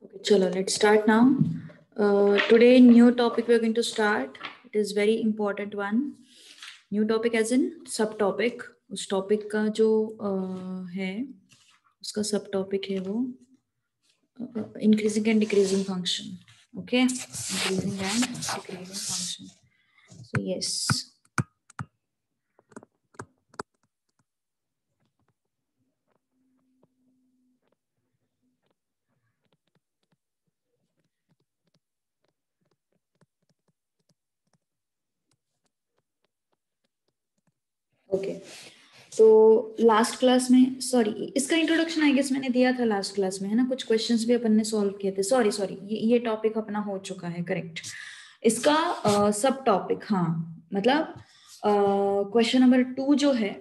Okay, chalo, let's start now. Today, new topic we're going to start. It is very important one. New topic as in subtopic. उस topic का जो है उसका subtopic है वो increasing and decreasing function. Okay, increasing and decreasing function. So yes. Okay तो last class में sorry इसका इंट्रोडक्शन आई गेस मैंने दिया था लास्ट क्लास में, है ना। कुछ क्वेश्चंस भी अपन ने सॉल्व किए थे। सॉरी सॉरी ये टॉपिक अपना हो चुका है, करेक्ट। इसका सब टॉपिक, हाँ मतलब क्वेश्चन नंबर 2 जो है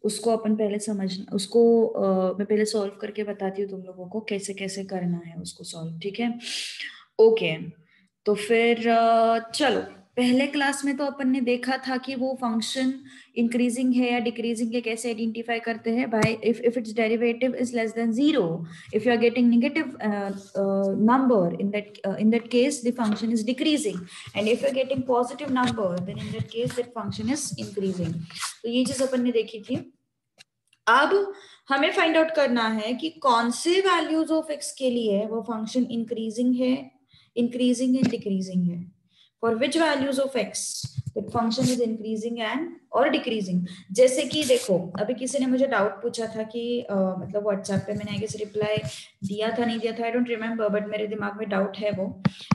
उसको अपन पहले समझना, उसको मैं पहले सॉल्व करके बताती हूँ तुम लोगों को कैसे कैसे करना है उसको सॉल्व, ठीक है। ओके तो फिर चलो, पहले क्लास में तो अपन ने देखा था कि वो फंक्शन इंक्रीजिंग है या डिक्रीजिंग है कैसे आइडेंटिफाई करते हैं, by if its derivative is less than 0, if you are getting negative number, in that case the function is decreasing, and if you are getting positive number then in that case that function is increasing. तो ये चीज अपन ने देखी थी। अब हमें find out करना है कि कौन से वैल्यूज ऑफ एक्स के लिए वो फंक्शन इंक्रीजिंग है, इंक्रीजिंग एंड डिक्रीजिंग है। For which values of x that function is increasing and और डिक्रीजिंग। जैसे कि देखो, अभी किसी ने मुझे डाउट पूछा था कि मतलब व्हाट्सएप पे मैंने आई गेस रिप्लाई दिया था नहीं दिया था, आई डोंट रिमेम्बर, बट मेरे दिमाग में डाउट है वो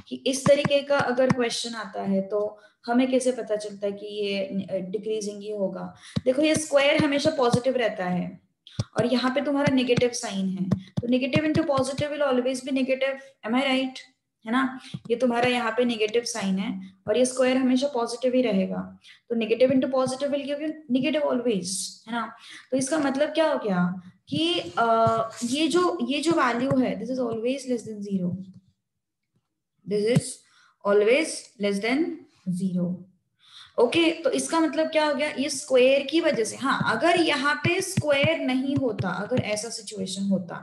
कि इस तरीके का अगर क्वेश्चन आता है तो हमें कैसे पता चलता है कि ये डिक्रीजिंग ही होगा। देखो ये स्क्वायर हमेशा पॉजिटिव रहता है और यहाँ पे तुम्हारा नेगेटिव साइन है, तो negative into positive will always be negative, am I right, है ना। ये तुम्हारा यहाँ पे नेगेटिव साइन है और ये स्क्वायर हमेशा पॉजिटिव ही रहेगा, तो negative into positive will give you negative always, है ना। तो इसका मतलब क्या हो गया कि ये जो वैल्यू है this is always less than 0, this is always less than 0। Okay तो इसका मतलब क्या हो गया, ये स्क्वायर की वजह से। हाँ अगर यहाँ पे स्क्वायर नहीं होता, अगर ऐसा सिचुएशन होता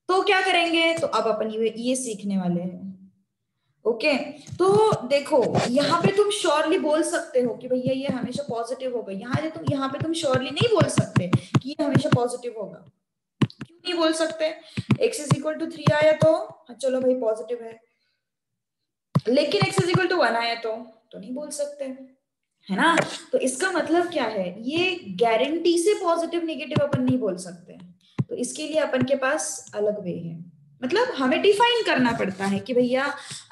तो क्या करेंगे, तो अब अपन ये सीखने वाले हैं। ओके तो देखो यहाँ पे तुम श्योरली बोल सकते हो कि भैया ये हमेशा पॉजिटिव होगा, यहाँ पे तुम श्योरली नहीं बोल सकते कि ये हमेशा पॉजिटिव होगा। क्यों नहीं बोल सकते, x इज इक्वल टू 3 आया तो चलो भाई पॉजिटिव है, लेकिन x इज इक्वल टू 1 आया तो नहीं बोल सकते, है ना। तो इसका मतलब क्या है, ये गारंटी से पॉजिटिव नेगेटिव अपन नहीं बोल सकते, तो इसके लिए अपन के पास अलग वे है। मतलब हमें डिफाइन करना पड़ता है कि भैया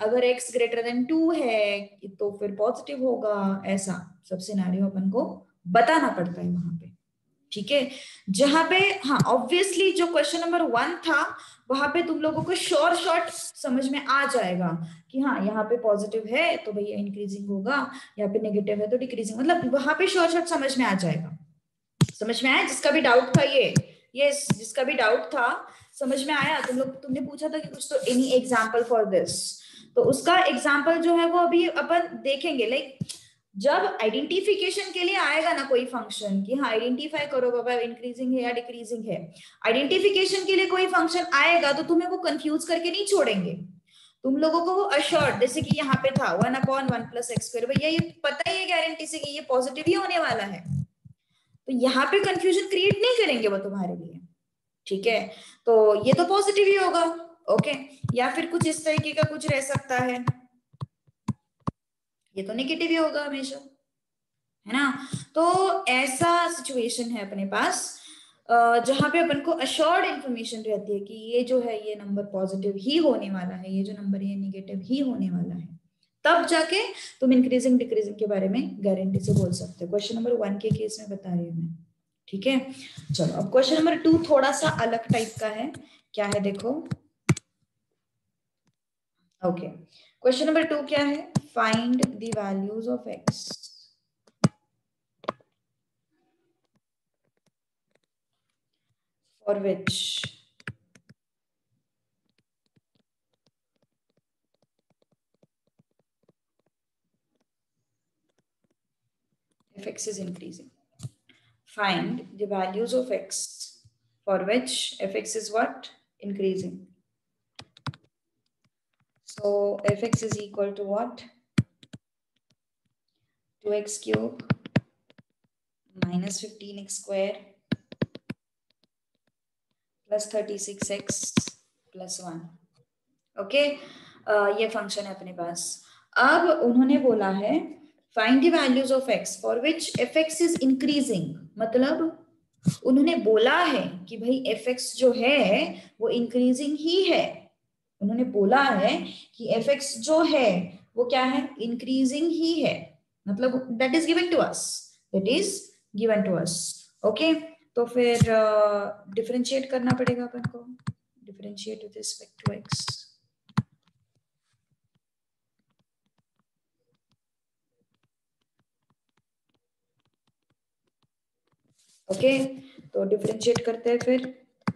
अगर x ग्रेटर देन 2 है तो फिर पॉजिटिव होगा, ऐसा सब सिनेरियो अपन को बताना पड़ता है वहां पे, ठीक है। जहां पे हाँ ऑब्वियसली जो क्वेश्चन नंबर 1 था वहां पे तुम लोगों को शॉर्ट समझ में आ जाएगा कि हाँ यहाँ पे पॉजिटिव है तो भैया इंक्रीजिंग होगा, यहाँ पे नेगेटिव है तो डिक्रीजिंग, मतलब वहां पे शॉर्ट समझ में आ जाएगा। समझ में आया जिसका भी डाउट था, ये जिसका भी डाउट था समझ में आया। तुमने पूछा था कि कुछ तो एनी एग्जाम्पल फॉर दिस, तो उसका एग्जाम्पल जो है वो अभी अपन देखेंगे। लाइक जब आइडेंटिफिकेशन के लिए आएगा ना कोई फंक्शन कि हाँ आइडेंटिफाई करो बाबा इंक्रीजिंग है या डिक्रीजिंग है, आइडेंटिफिकेशन के लिए कोई फंक्शन आएगा तो तुम्हें वो कंफ्यूज करके नहीं छोड़ेंगे, तुम लोगों को वो अश्योर्ड, जैसे कि यहाँ पे था 1/1 + x², भैया ये पता ही है गारंटी से कि ये पॉजिटिव ही होने वाला है, तो यहाँ पे कंफ्यूजन क्रिएट नहीं करेंगे वो तुम्हारे लिए, ठीक है। तो ये तो पॉजिटिव ही होगा, ओके। या फिर कुछ इस तरीके का कुछ रह सकता है, ये तो नेगेटिव ही होगा हमेशा, है ना। तो ऐसा सिचुएशन है अपने पास जहां पे अपन को अश्योर्ड इंफॉर्मेशन रहती है कि ये जो है ये नंबर पॉजिटिव ही होने वाला है, ये जो नंबर है ये नेगेटिव ही होने वाला है, तब जाके तुम इंक्रीजिंग डिक्रीजिंग के बारे में गारंटी से बोल सकते हो। क्वेश्चन नंबर 1 के केस में बता रही हूँ मैं, ठीक है। चलो अब क्वेश्चन नंबर 2 थोड़ा सा अलग टाइप का है, क्या है देखो। ओके क्वेश्चन नंबर 2 क्या है, find the values of x for which fx is increasing. Find the values of x for which fx is what? Increasing. So fx is equal to what? 2x cube minus 15x square plus 36x plus 1. Okay, ये function है अपने पास. अब उन्होंने बोला है find the values of x for which fx is increasing. मतलब उन्होंने बोला है कि भाई fx जो है वो इंक्रीजिंग ही है. उन्होंने बोला है कि fx जो है वो क्या है? इंक्रीजिंग ही है. मतलब that is given to us, that is given to us. Okay, तो फिर डिफरेंशिएट करना पड़ेगा अपन को. Differentiate with respect to x. Okay, तो डिफरेंशिएट करते हैं फिर.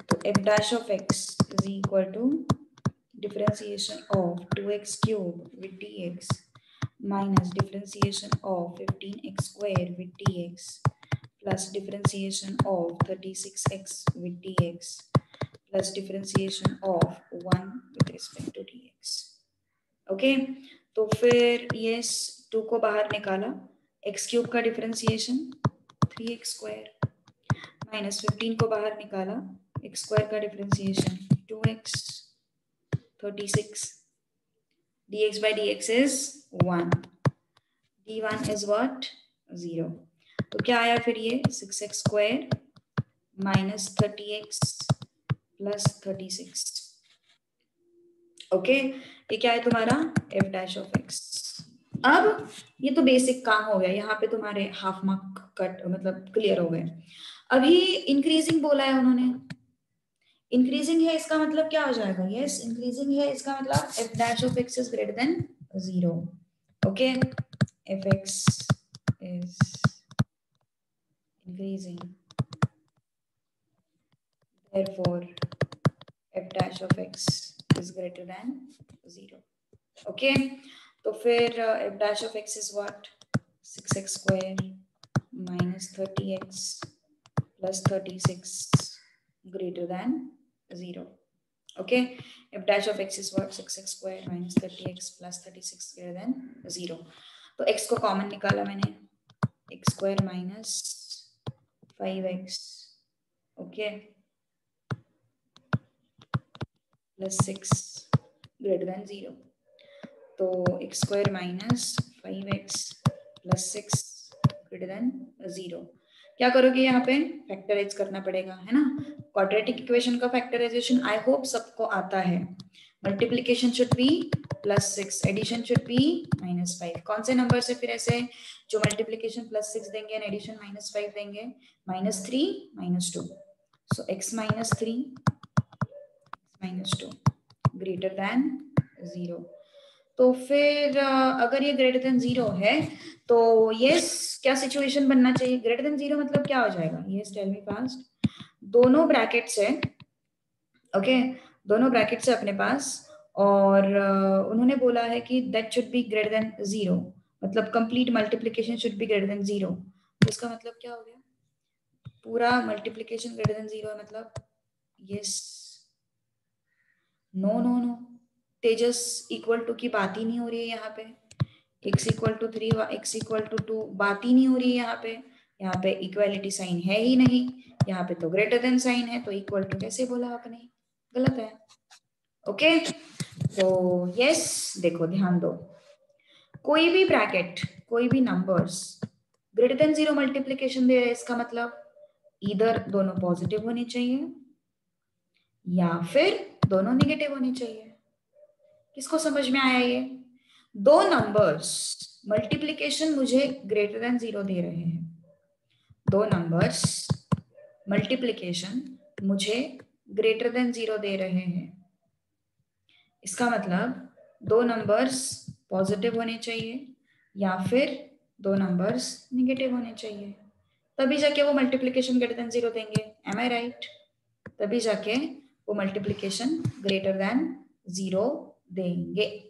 तो f dash of x is equal to differentiation of 2x cube with dx minus differentiation of 15x square with dx plus differentiation of 36x with dx plus differentiation of 1 with respect to dx. Okay, तो फिर ये 2 को बाहर निकाला. x cube का differentiation 3x square minus 15 को बाहर निकाला. x स्क्वायर का differentiation 2x 36. dx by dx is 1. d1 is what? 0. तो क्या आया फिर ये 6x square minus 30x plus 36. Okay, ये क्या है तुम्हारा f dash of x. अब ये तो बेसिक काम हो गया. यहाँ पे तुम्हारे हाफ मार्क कट मतलब क्लियर हो गए. अभी इंक्रीजिंग बोला है उन्होंने. इंक्रीजिंग है इसका मतलब क्या हो जाएगा? यस, इंक्रीजिंग है इसका मतलब f dash of x is greater than 0. Okay, fx is increasing, therefore f dash of x is greater than 0. Okay, तो फिर f dash of x is what? 6x square minus 30x plus 36 greater than 0. Okay, f dash of x is what? 6x square minus 30x plus 36 greater than 0. तो x को common निकाला मैंने. x square minus 5x okay plus 6 greater than 0. तो x square minus 5x plus 6 greater than 0. क्या करोगे? यहाँ पे factorise करना पड़ेगा, है ना. क्वाड्रेटिक इक्वेशन का फैक्टराइजेशन आई होप सबको आता है. Multiplication should be +6, addition should be -5. कौन से नंबर से फिर ऐसे जो मल्टीप्लीकेशन +6 देंगे एंड एडिशन -5 देंगे? -3 -2. सो x -3 -2 ग्रेटर देन 0. तो फिर अगर ये ग्रेटर देन 0 है तो यस क्या सिचुएशन बनना चाहिए? ग्रेटर देन 0 मतलब क्या हो जाएगा? Yes tell me fast. दोनों ब्रैकेट्स है. ओके, दोनों ब्रैकेट्स है अपने पास और उन्होंने बोला है कि that should be greater than 0. मतलब complete multiplication should be greater than 0. तो इसका मतलब क्या हो गया? पूरा मल्टीप्लिकेशन ग्रेटर देन 0 है मतलब yes. No no no, Tejas equal to की बात ही नहीं हो रही है यहाँ पे. x equal to 3 x equal to 2 बात ही नहीं हो रही है यहाँ पे. यहाँ पे इक्वालिटी साइन है ही नहीं. यहाँ पे तो ग्रेटर देन साइन है, तो इक्वल टू कैसे बोला आपने? गलत है. ओके, तो यस देखो ध्यान दो. कोई भी ब्रैकेट, कोई भी नंबर्स ग्रेटर देन 0 मल्टीप्लिकेशन दे रहे हैं, इसका मतलब इधर दोनों पॉजिटिव होने चाहिए या फिर दोनों नेगेटिव होने चाहिए. किसको समझ में आया? ये दो नंबर्स मल्टीप्लिकेशन मुझे ग्रेटर देन 0 दे रहे हैं. दो नंबर्स मल्टीप्लिकेशन मुझे ग्रेटर देन 0 दे रहे हैं. इसका मतलब दो नंबर्स पॉजिटिव होने चाहिए या फिर दो नंबर्स नेगेटिव होने चाहिए, तभी जाके वो मल्टीप्लिकेशन ग्रेटर देन 0 देंगे. M I right? तभी जाके वो मल्टीप्लिकेशन ग्रेटर देन 0 देंगे.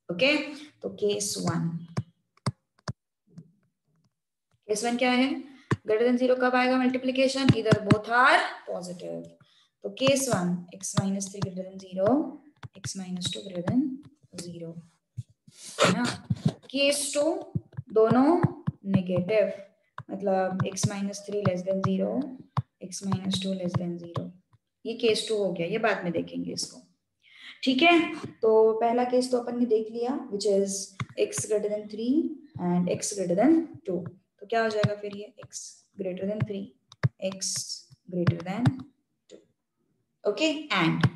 ओके, तो केस 1 क्या है? ग्रेटर देन 0 कब आएगा मल्टीप्लिकेशन? इधर बोथ आर पॉजिटिव. तो case 1 x -3 greater than 0 x -2 greater than 0 है ना। केस 2 दोनों नेगेटिव, मतलब x minus 3 less than 0, x minus 2 less than 0। ये केस 2 हो गया, ये बाद में देखेंगे इसको, ठीक है। तो पहला केस तो अपन ने देख लिया, which is x greater than 3 and x greater than 2। तो क्या हो जाएगा फिर ये x greater than 3, x greater than 2, okay. And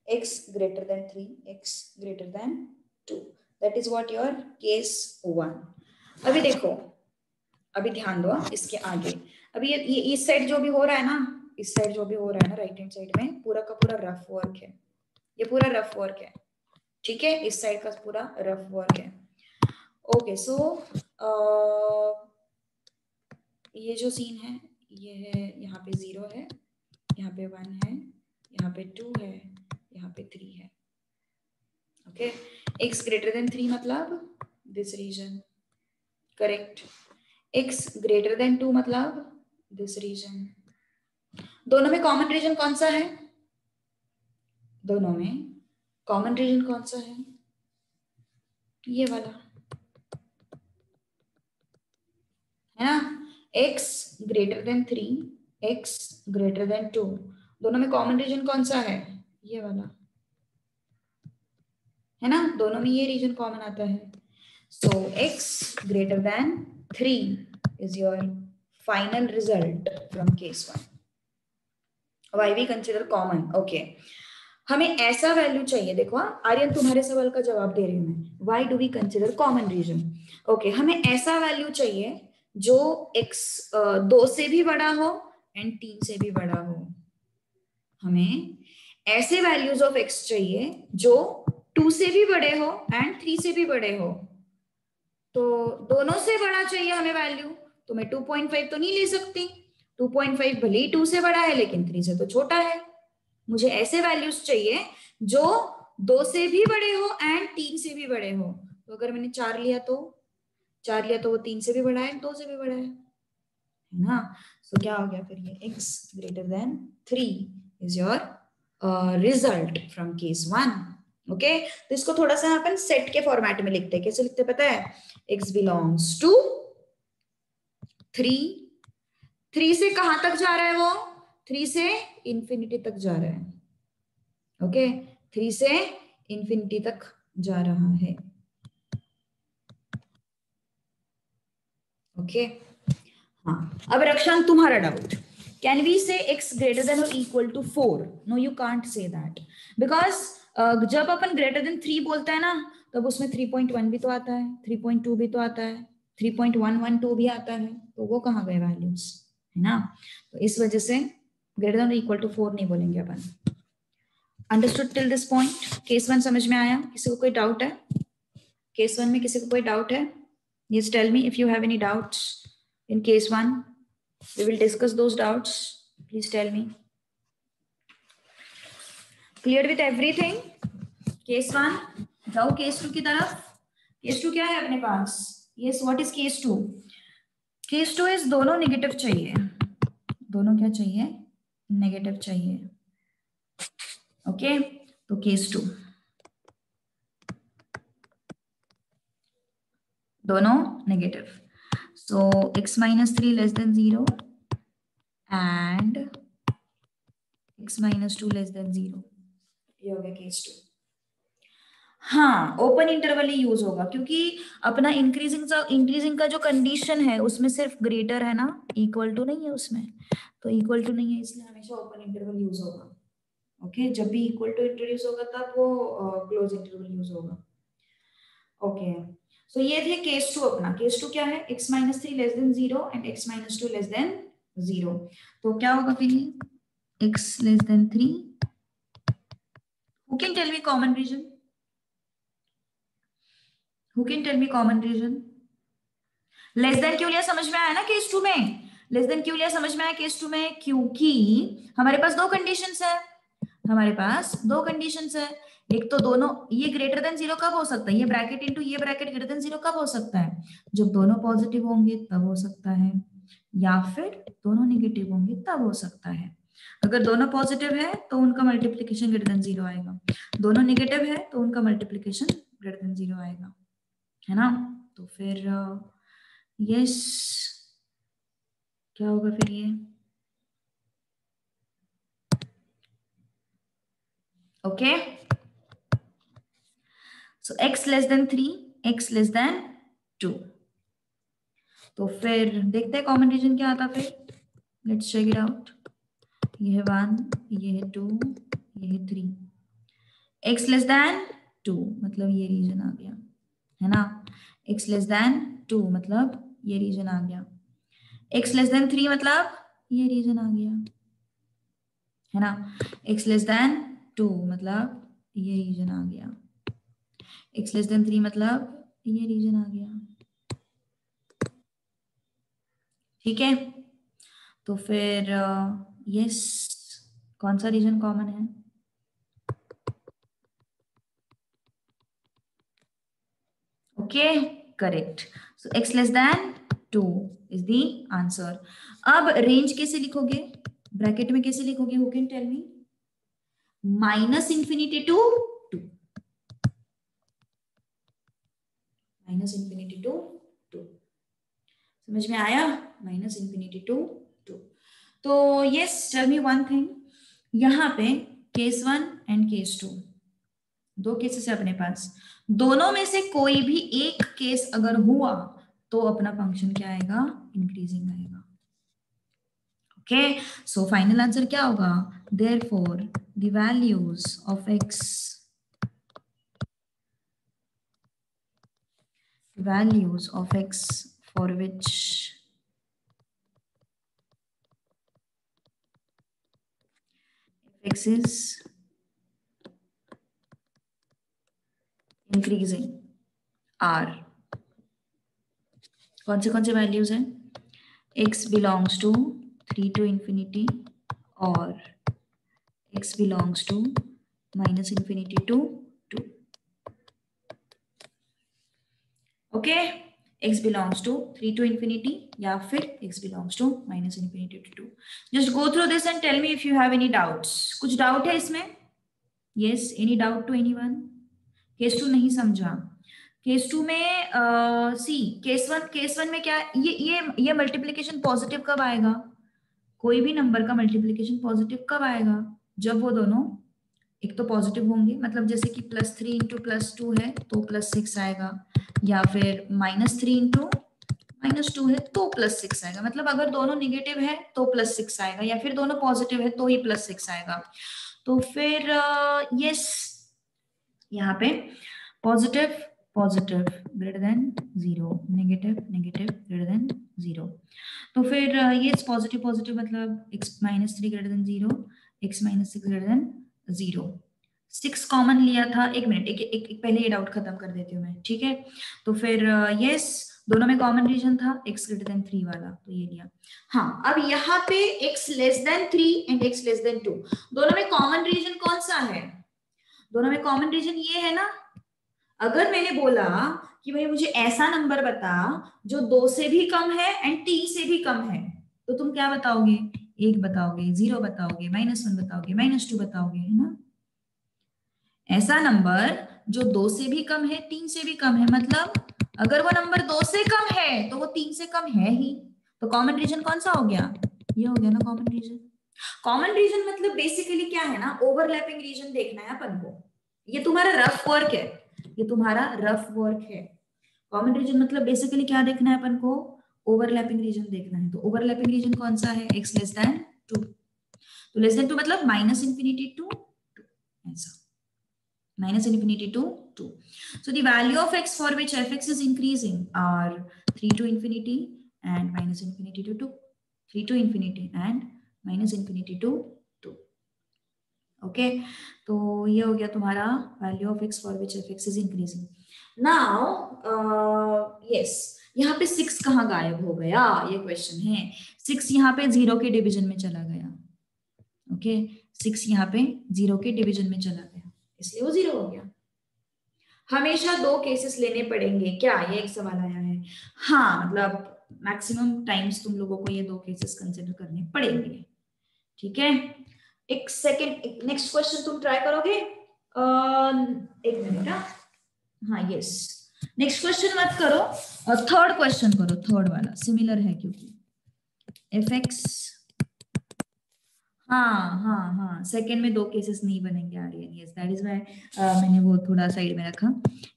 x greater than 3, x greater than 2, that is what your case 1। अभी देखो, अभी ध्यान दो इसके आगे। अभी ये इस साइड जो भी हो रहा है ना, इस साइड जो भी हो रहा है ना राइट हैंड साइड में, पूरा का पूरा रफ वर्क है, ये पूरा रफ वर्क है, ठीक है। इस साइड का पूरा रफ वर्क है, ओके। सो ये जो सीन है ये है, यहाँ पे 0 है, यहाँ पे 1 है, यहाँ पे 2 है, यहाँ पे 3 है, ओके। x ग्रेटर देन 3 मतलब this region, correct. x greater than 2 मतलब दिस रीजन। दोनों में कॉमन रीजन कौन सा है? दोनों में कॉमन रीजन कौन सा है? ये वाला है ना, x greater than 3, x greater than 2, दोनों में कॉमन रीजन कौन सा है? ये वाला है ना, दोनों में ये रीजन कॉमन आता है। सो x greater than 3 is your final result from case 1. Why we consider common? Okay. हमें ऐसा वैल्यू चाहिए, देखो आर्यन तुम्हारे सवाल का जवाब दे रही हूं मैं। Why do we consider common region? Okay, हमें ऐसा वैल्यू चाहिए जो x 2 से भी बड़ा हो एंड 3 से भी बड़ा हो। हमें ऐसे वैल्यूज ऑफ x चाहिए जो 2 से भी बड़े हो एंड 3 से भी बड़े हो। तो दोनों से बड़ा चाहिए हमें वैल्यू, तो मैं 2.5 तो नहीं ले सकती, 2.5 भले ही 2 से बड़ा है लेकिन 3 से तो छोटा है। मुझे ऐसे वैल्यूज चाहिए जो 2 से भी बड़े हो एंड 3 से भी बड़े हो। तो अगर मैंने 4 लिया तो वो 3 से भी बड़ा है, 2 से भी बड़ा है ना। तो क्या हो गया फिर ये x greater than 3 is your result from case 1, okay. तो इसको थोड़ा सा अपन सेट के फॉर्मेट में लिखते हैं। कैसे लिखते पता है? x बिलोंग्स टू 3, 3 से कहां तक जा रहा है वो? 3 से इंफिनिटी तक जा रहा है, ओके। 3 से इंफिनिटी तक जा रहा है, ओके। हाँ, अब रक्षांक तुम्हारा doubt, can we say x greater than और equal to 4? No, you can't say that, because जब अपन ग्रेटर देन 3 बोलते हैं ना, तब उसमें 3.1 भी तो आता है, 3.2 भी तो आता है, 3.112 भी आता है, तो वो कहाँ गए वैल्यूज, है ना। तो इस वजह से ग्रेटर देन और इक्वल टू 4 नहीं बोलेंगे अपन। Understood till this point? Case 1 समझ में आया? किसी को कोई डाउट है केस 1 में? किसी को कोई डाउट है? Yes, tell me if you have any doubts in case 1. We will discuss those doubts. Please tell me. Clear with everything? Case 1. जाओ case 2 की तरफ। Case 2 क्या है अपने पास? Yes, what is case 2? Case 2 is दोनों negative चाहिए। दोनों क्या चाहिए? नेगेटिव चाहिए, ओके। तो केस 2 दोनों negative. So x minus 3 less than 0 and x minus 2 less than 0, ये हो गया केस 2। हाँ, ओपन इंटरवल ही यूज होगा क्योंकि अपना इंक्रीजिंग का जो कंडीशन है उसमें सिर्फ ग्रेटर है ना, इक्वल टू नहीं है उसमें, तो इक्वल टू नहीं है इसलिए हमेशा ओपन इंटरवल यूज होगा, ओके। जब भी इक्वल टू इंट्रोड्यूस होगा तब वो क्लोज इंटरवल यूज होगा, ओके। सो ये थे केस 2 अपना। केस 2 क्या है? x minus 3 less than 0 and x minus 2 less than 0। तो क्या होगा फिर ये x less than 3? Who can tell me common region? Who can tell me common region? Less than क्यों लिया समझ में आया ना केस 2 में? लेस देन क्यों लिया समझ में आया केस 2 में? क्योंकि हमारे पास दो कंडीशंस है, हमारे पास दो कंडीशंस है। एक तो दोनों, ये ग्रेटर देन 0 कब हो सकता है? ये ब्रैकेट इनटू ये ब्रैकेट ग्रेटर देन 0 कब हो सकता है? जब दोनों पॉजिटिव होंगे तब हो सकता है, या फिर दोनों नेगेटिव होंगे तब हो सकता है। अगर दोनों पॉजिटिव है तो उनका मल्टीप्लीकेशन ग्रेटर देन 0 आएगा, दोनों नेगेटिव है तो उनका मल्टीप्लीकेशन ग्रेटर देन 0 आएगा, है ना। तो फिर यस क्या होगा फिर ये, okay. So x less than 3, x less than 2, तो फिर देखते हैं कॉमन रीजन क्या आता फिर, लेट्स चेक इट आउट। ये है 1, ये है 2, ये है 3, x लेस देन 2 मतलब ये रीजन आ गया, है ना। x लेस देन 2 मतलब ये रीजन आ गया, x लेस देन 3 मतलब ये रीजन आ गया, है ना। x लेस देन 2 मतलब ये रीजन आ गया, x लेस देन 3 मतलब ये रीजन आ गया, ठीक है। तो फिर यस कौन सा रीजन कॉमन है, okay correct. So x less than 2 is the answer. अब रेंज कैसे लिखोगे, ब्रैकेट में कैसे लिखोगे, who can tell me, minus infinity to 2, minus infinity to 2, समझ में आया, माइनस इंफिनिटी टू 2। तो yes tell me one thing, यहाँ पे केस 1 एंड केस 2 दो केसेस है अपने पास, दोनों में से कोई भी एक केस अगर हुआ तो अपना फंक्शन क्या आएगा, इंक्रीजिंग आएगा, ओके। सो फाइनल आंसर क्या होगा, therefore the values of x, values of x for which x is increasing are, कौन से वैल्यूज हैं, x belongs to 3 to infinity और x belongs to minus infinity to 2, okay. x belongs to 3 to infinity या फिर x belongs to minus infinity to 2। just go through this and tell me if you have any doubts, कुछ doubt है इसमें, yes any doubt to anyone, case 2 नहीं समझा, case 2 में सी case 1 में क्या, ये मल्टीप्लिकेशन पॉजिटिव कब आएगा, कोई भी नंबर का मल्टीप्लिकेशन पॉजिटिव कब आएगा, जब वो दोनों एक तो पॉजिटिव होंगे, मतलब जैसे कि +3 इंटू +2 है तो +6 आएगा, या फिर -3 इंटू -2 है तो +6 आएगा, मतलब अगर दोनों निगेटिव है तो +6 आएगा, या फिर दोनों पॉजिटिव है तो ही +6 आएगा। तो फिर यस यहाँ पे positive positive greater than 0, negative negative greater than 0, तो फिर ये पॉजिटिव पॉजिटिव मतलब x-3 greater than 0, x-6 greater than 0, 6 common लिया था, एक मिनट एक पहले ये डाउट खत्म कर देती हूँ मैं, ठीक है। तो फिर यस दोनों में कॉमन रीजन था x ग्रेटर देन 3 वाला, तो ये लिया। हाँ अब यहाँ पे x less than 3 and x less than 2 दोनों में कॉमन रीजन कौन सा है, दोनों में कॉमन रीजन ये है ना। अगर मैंने बोला कि भाई मुझे ऐसा नंबर बता जो 2 से भी कम है एंड 3 से भी कम है, तो तुम क्या बताओगे, 1 बताओगे, 0 बताओगे, -1 बताओगे, -2 बताओगे, है ना। ऐसा नंबर जो 2 से भी कम है, 3 से भी कम है, मतलब अगर वो नंबर 2 से कम है तो वो 3 से कम है ही, तो कॉमन रीजन कौन सा हो गया, ये हो गया ना कॉमन रीजन। कॉमन रीजन मतलब बेसिकली क्या है ना, ओवरलैपिंग रीजन देखना है अपन को, ये तुम्हारा रफ वर्क है, ये तुम्हारा रफ वर्क है। कॉमन रीजन मतलब बेसिकली क्या देखना है अपन को, ओवरलैपिंग रीजन देखना है, तो ओवरलैपिंग रीजन कौन सा है, x लेस देन 2, तो लेस देन 2 मतलब -∞ to 2, ऐसा -∞ to 2। so the value of x for which fx is increasing are 3 to infinity and -∞ to 2, 3 to infinity and -∞ to 2, okay. तो ये हो गया तुम्हारा value of x for which fx is increasing. Now yes यहाँ पे 6 कहाँ गायब हो गया, ये क्वेश्चन है। 6 यहाँ पे 0 के डिवीजन में चला गया, ओके 6 यहाँ पे 0 के डिवीजन में चला गया, इसलिए वो 0 हो गया। हमेशा 2 केसेस लेने पड़ेंगे क्या, ये एक सवाल आया है। हाँ मतलब मैक्सिमम टाइम्स तुम लोगों को ये 2 केसेस कंसिडर करने पड़ेंगे, ठीक है, एक सेकेंड, नेक्स्ट क्वेश्चन तुम ट्राई करोगे? एक मिनट। हाँ यस, नेक्स्ट क्वेश्चन मत करो, और थर्ड क्वेश्चन करो, थर्ड वाला सिमिलर है क्योंकि एफ एक्स, हाँ हाँ हाँ, सेकेंड में दो केसेस नहीं बनेंगे Aryan, yes that is why मैंने वो थोड़ा साइड में रखा।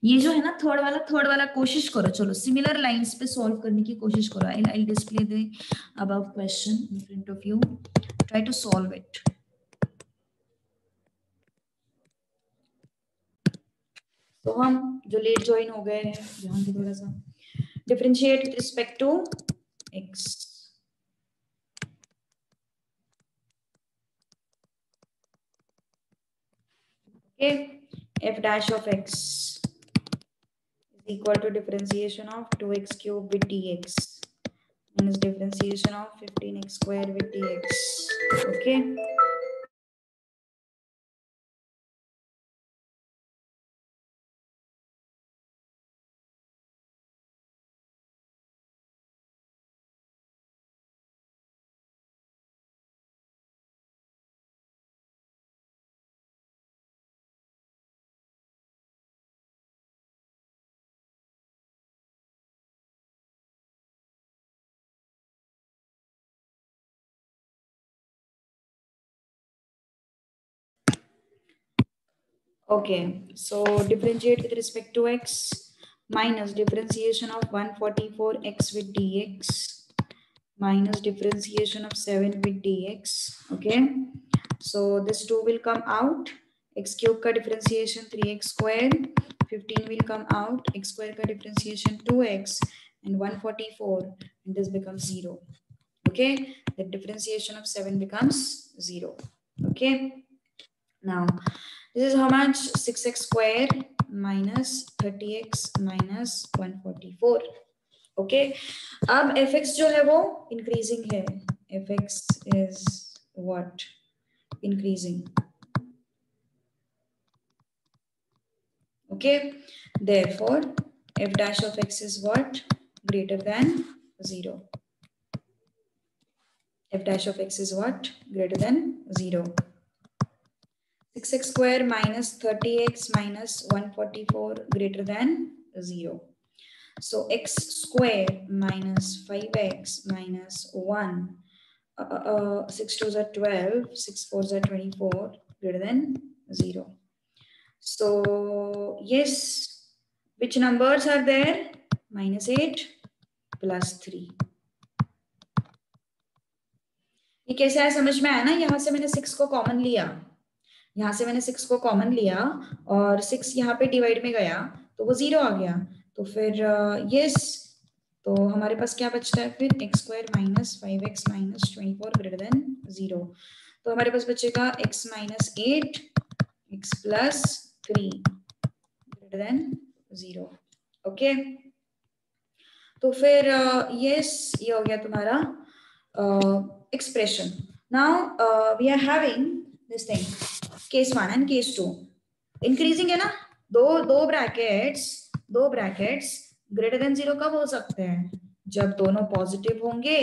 ये जो है ना थर्ड वाला कोशिश करो, चलो सिमिलर लाइंस पे सॉल्व करने की कोशिश करो। I display the above question in front of you, try to solve it. तो हम जो लेट ज्वाइन हो गए हैं, ध्यान दे थोड़ा सा, differentiate with respect to x. Okay, f dash of x is equal to differentiation of 2x cube with dx minus differentiation of 15x square with dx. Okay. Okay, so differentiate with respect to x minus differentiation of 144x with dx minus differentiation of 7 with dx. Okay, so this 2 will come out, x cube ka differentiation 3x square, 15 will come out, x square ka differentiation 2x, and 144, and this becomes 0. Okay, the differentiation of 7 becomes 0. Okay, now this is how much? 6x square minus 30x minus 144. Okay, अब fx जो है वो increasing है, fx is what? Increasing. Okay, therefore f dash of x is what? Greater than 0. F dash of x is what? Greater than 0. 6x square minus 30x minus 144 greater than 0. So x square minus 5x minus 1, 6 2s are 12, 6 4s are 24, greater than 0. So yes, which numbers are there? Minus 8 plus 3. ये कैसे आया, समझ में आया ना? यहाँ से मैंने 6 को कॉमन लिया, यहाँ से मैंने 6 को कॉमन लिया और 6 यहाँ पे डिवाइड में गया तो वो 0 आ गया। तो फिर यस, तो हमारे पास क्या बचता है फिर? X square minus 5x minus 24 greater than 0। तो हमारे पास बचेगा x minus 8 x plus 3 greater than 0। Okay, तो फिर यस, ये हो गया तुम्हारा expression. Now we are having this thing, case 1 and case 2 increasing है ना, दो ब्रैकेट्स ग्रेटर देन 0 कब हो सकते हैं? जब दोनों पॉजिटिव होंगे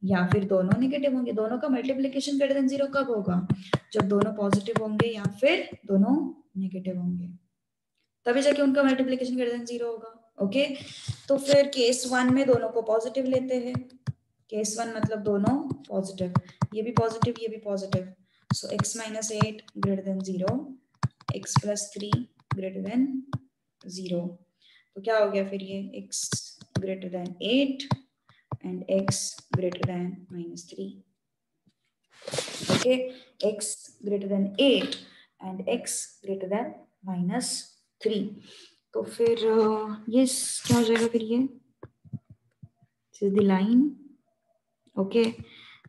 या फिर दोनों नेगेटिव होंगे। दोनों का मल्टीप्लिकेशन ग्रेटर देन 0 कब होगा? जब दोनों पॉजिटिव होंगे या फिर दोनों नेगेटिव होंगे, तभी जाके उनका मल्टीप्लिकेशन ग्रेटर देन 0 होगा। ओके, तो फिर केस 1 में दोनों को पॉजिटिव लेते हैं। केस 1 मतलब दोनों पॉजिटिव, ये भी पॉजिटिव ये भी पॉजिटिव। सो x minus 8 greater than 0, x plus 3 greater than 0। तो क्या हो गया फिर? ये x greater than 8 and x greater then minus 3। Okay, x greater than 8 and x greater then minus 3। तो फिर ये क्या हो जाएगा फिर? ये this is the line. Okay,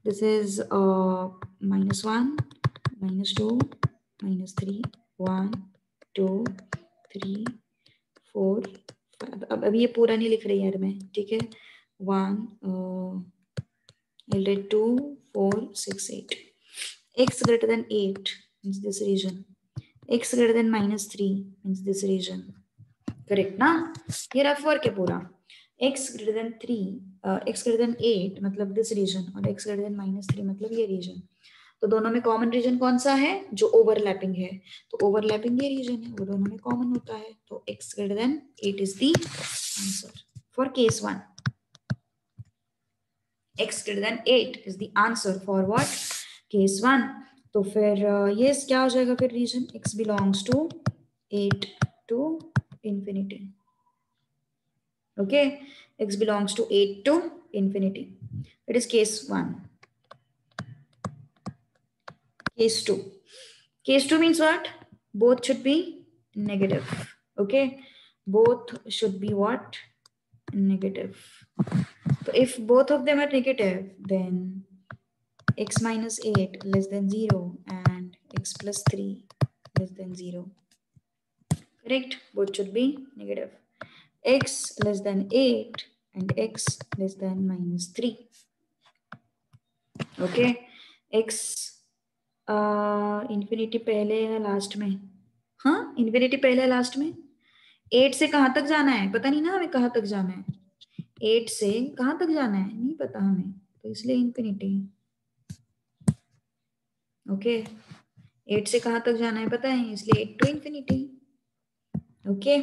this is -1 -2 -3 1 2 3 4 5। अब अभी ये पूरा नहीं लिख रही यार मैं, ठीक है? 1 2 4 6 8। x greater than 8 means this region, x greater than -3 means this region, correct ना? ये रफ वर्क है पूरा। x greater than 3 x greater than 8 मतलब दिस रीजन, और x greater than -3 मतलब ये रीजन। तो दोनों में कॉमन रीजन कौन सा है? जो ओवरलैपिंग है, तो ओवरलैपिंग ये रीजन है, वो दोनों में कॉमन होता है, तो x greater than 8 is the answer for case 1. x greater than 8 is the answer for what? Case 1. तो फिर ये क्या हो जाएगा फिर reason? x belongs to 8 to infinity. Okay, x belongs to 8 to infinity. It is case 1. Case 2. Case 2 means what? Both should be negative. Okay, both should be what? Negative. So if both of them are negative, then x minus 8 less than 0 and x plus 3 less than 0. Correct? Both should be negative. X less than 8 and x less than minus 3. Okay? x infinity पहले है last में? हाँ, infinity पहले है last में. 8 से कहाँ तक जाना है पता नहीं ना हमें, कहाँ तक जाना है. 8 से कहाँ तक जाना है नहीं पता हमें, तो इसलिए इंफिनिटी. ओके, 8 से कहाँ तक जाना है पता है, इसलिए 8 टू इंफिनिटी. ओके,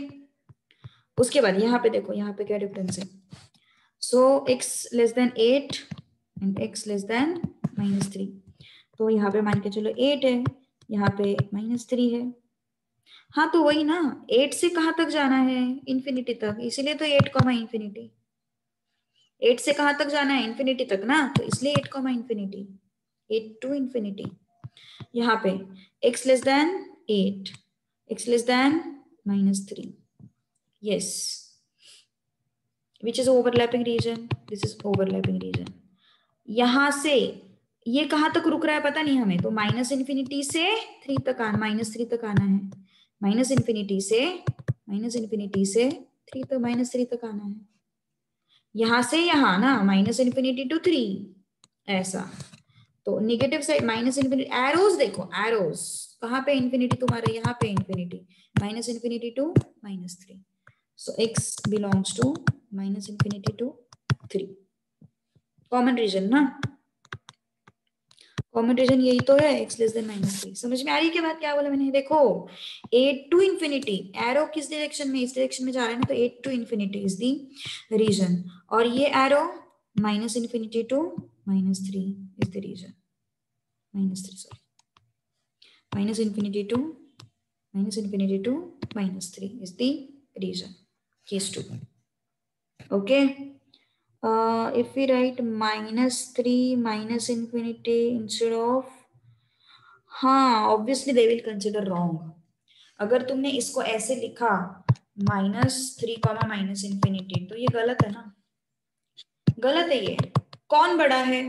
उसके बाद यहाँ पे देखो, यहाँ पे क्या डिफरेंस है. सो x less then 8 and x less then minus 3. तो यहाँ पे मान के चलो 8 है, यहाँ पे माइनस 3 है. हाँ तो वही ना, 8 से कहाँ तक जाना है? इंफिनिटी तक, इसीलिए तो 8 कॉमा इंफिनिटी. 8 से कहाँ तक जाना है? इंफिनिटी तक ना, तो इसलिए 8 कॉमा इंफिनिटी, 8 टू इंफिनिटी. यहाँ पे x less then 8, x less then minus 3. yes, which is overlapping region? This is overlapping region. यहां से ये कहां तक रुक रहा है पता नहीं हमें, तो माइनस इन्फिनिटी से 3 तक आना, माइनस 3 तक आना है. माइनस इन्फिनिटी से 3 तक, माइनस 3 तक आना है. यहां से यहां ना, माइनस इन्फिनिटी टू 3 ऐसा. तो negative side minus infinity, arrows देखो, एरोज कहां पे इन्फिनिटी तुम्हारे? यहाँ पे infinity, minus infinity to minus 3. So x belongs to minus infinity to 3. Common region ना, कॉमन रीजन यही तो है, x लेस देन माइनस 3. समझ में आ रही है क्या बात? क्या बोला मैंने? देखो 8 टू इंफिनिटी, एरो किस डायरेक्शन में? इस डायरेक्शन में जा रहा है ना, तो 8 to infinity is the region. और ये arrow minus infinity to minus 3 is the region. Minus 3 sorry, minus infinity to minus 3 is the region. Case 2. Okay, if we write minus 3 minus infinity instead of, हाँ obviously they will consider wrong. अगर तुमने इसको ऐसे लिखा minus 3 comma minus infinity, तो ये गलत है ना, गलत है. ये कौन बड़ा है?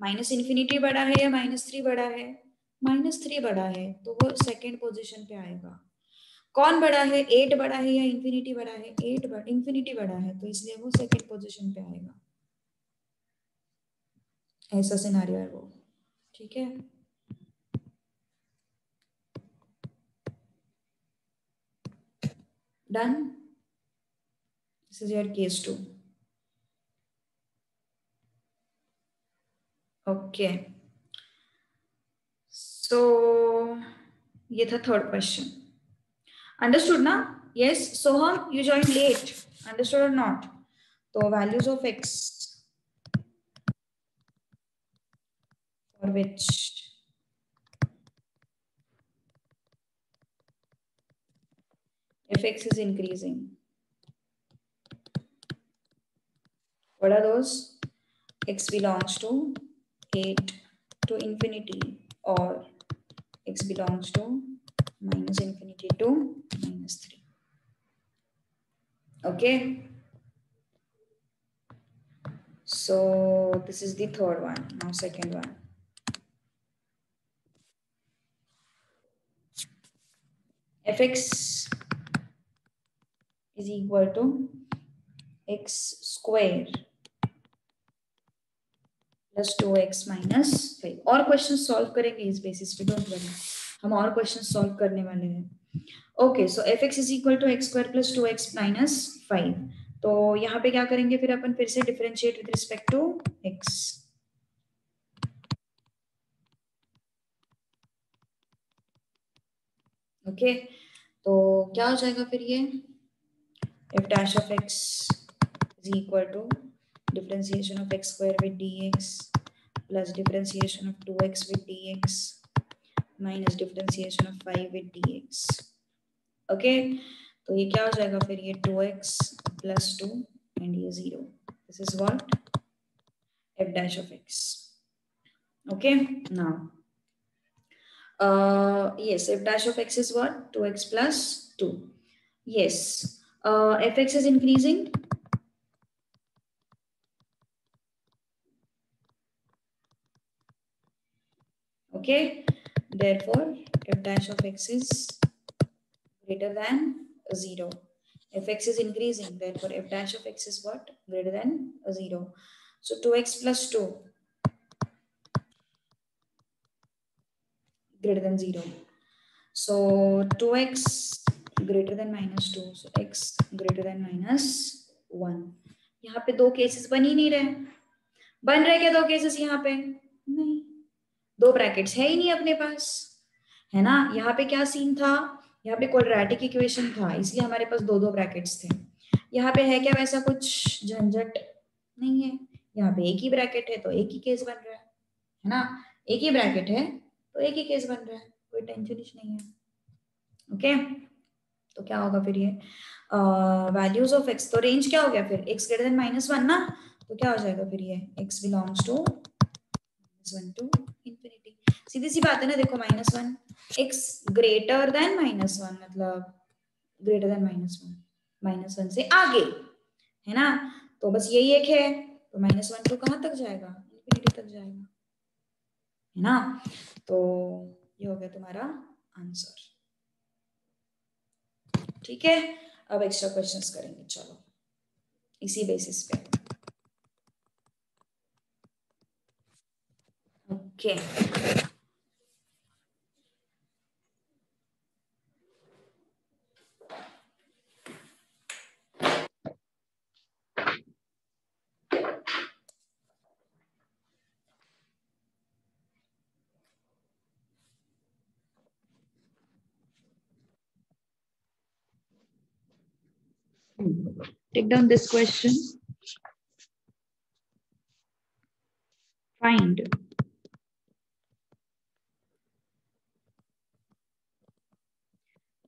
माइनस इन्फिनिटी बड़ा है या माइनस 3 बड़ा है? माइनस 3 बड़ा है, तो वो सेकेंड पोजिशन पे आएगा. कौन बड़ा है? 8 बड़ा है या इंफिनिटी बड़ा है? इंफिनिटी बड़ा है, तो इसलिए वो सेकंड पोजीशन पे आएगा. ऐसा सिनेरियो है वो. ठीक है, done. This is your case 2. Okay, so ये था थर्ड क्वेश्चन. अंडरस्टूड ना? Yes. Soham, you join late, understood और नॉट? तो values of x for which if x is increasing, what are those? X belongs to 8 to infinity, or x belongs to minus infinity to minus 3. Okay, so this is the third one. Now second one. Fx is equal to x square plus 2x minus 5. और question solve करेंगे इस basis पे, don't worry, हम और question solve करने वाले हैं. Okay, so fx is equal to x square plus 2x minus 5. तो यहाँ पे क्या करेंगे फिर अपन? फिर से differentiate with respect to x. Okay, तो क्या हो जाएगा फिर ये f dash of x is equal to differentiation of x square with dx plus differentiation of 2x with dx minus differentiation of 5 with dx. Okay, तो ये क्या हो जाएगा फिर ये 2x plus 2 and ये 0. This is what f dash of x. Okay, now yes, f dash of x is what? 2x plus 2. Yes, fx is increasing. Okay, therefore f dash of x is greater than 0. Fx is increasing, therefore f dash of x is what? Greater than 0. So 2x plus 2 greater than 0. So 2x greater than minus 2. So x greater than minus 1. यहाँ पे दो cases बन ही नहीं रहे. बन रहे क्या दो केसेस यहाँ पे? नहीं, दो ब्रैकेट्स है ही नहीं अपने पास, है ना. यहाँ पे क्या सीन था, यहाँ पे क्वाड्रेटिक इक्वेशन था, इसलिए हमारे पास दो दो ब्रैकेट्स थे. यहाँ पे है क्या वैसा कुछ झंझट नहीं है. यहाँ पे एक ही ब्रैकेट है तो एक ही केस बन रहा है ना. एक ही ब्रैकेट है तो एक ही केस बन रहा है, कोई टेंशन ही नहीं है. ओके, तो क्या होगा फिर ये वैल्यूज ऑफ एक्स, तो रेंज क्या हो गया फिर x ग्रेटर देन -1 ना, तो क्या हो जाएगा फिर ये x belongs to -1 to infinity. सीधी सी बात है ना, देखो -1 x ग्रेटर देन -1 मतलब ग्रेटर देन -1 से आगे, है ना. तो बस यही एक है, तो -1 तो कहां तक जाएगा? इंफिनिटी तक जाएगा, है ना. तो ये हो गया तुम्हारा आंसर. ठीक है, अब एक्स्ट्रा क्वेश्चंस करेंगे, चलो इसी बेसिस पे. Okay, take down this question. Find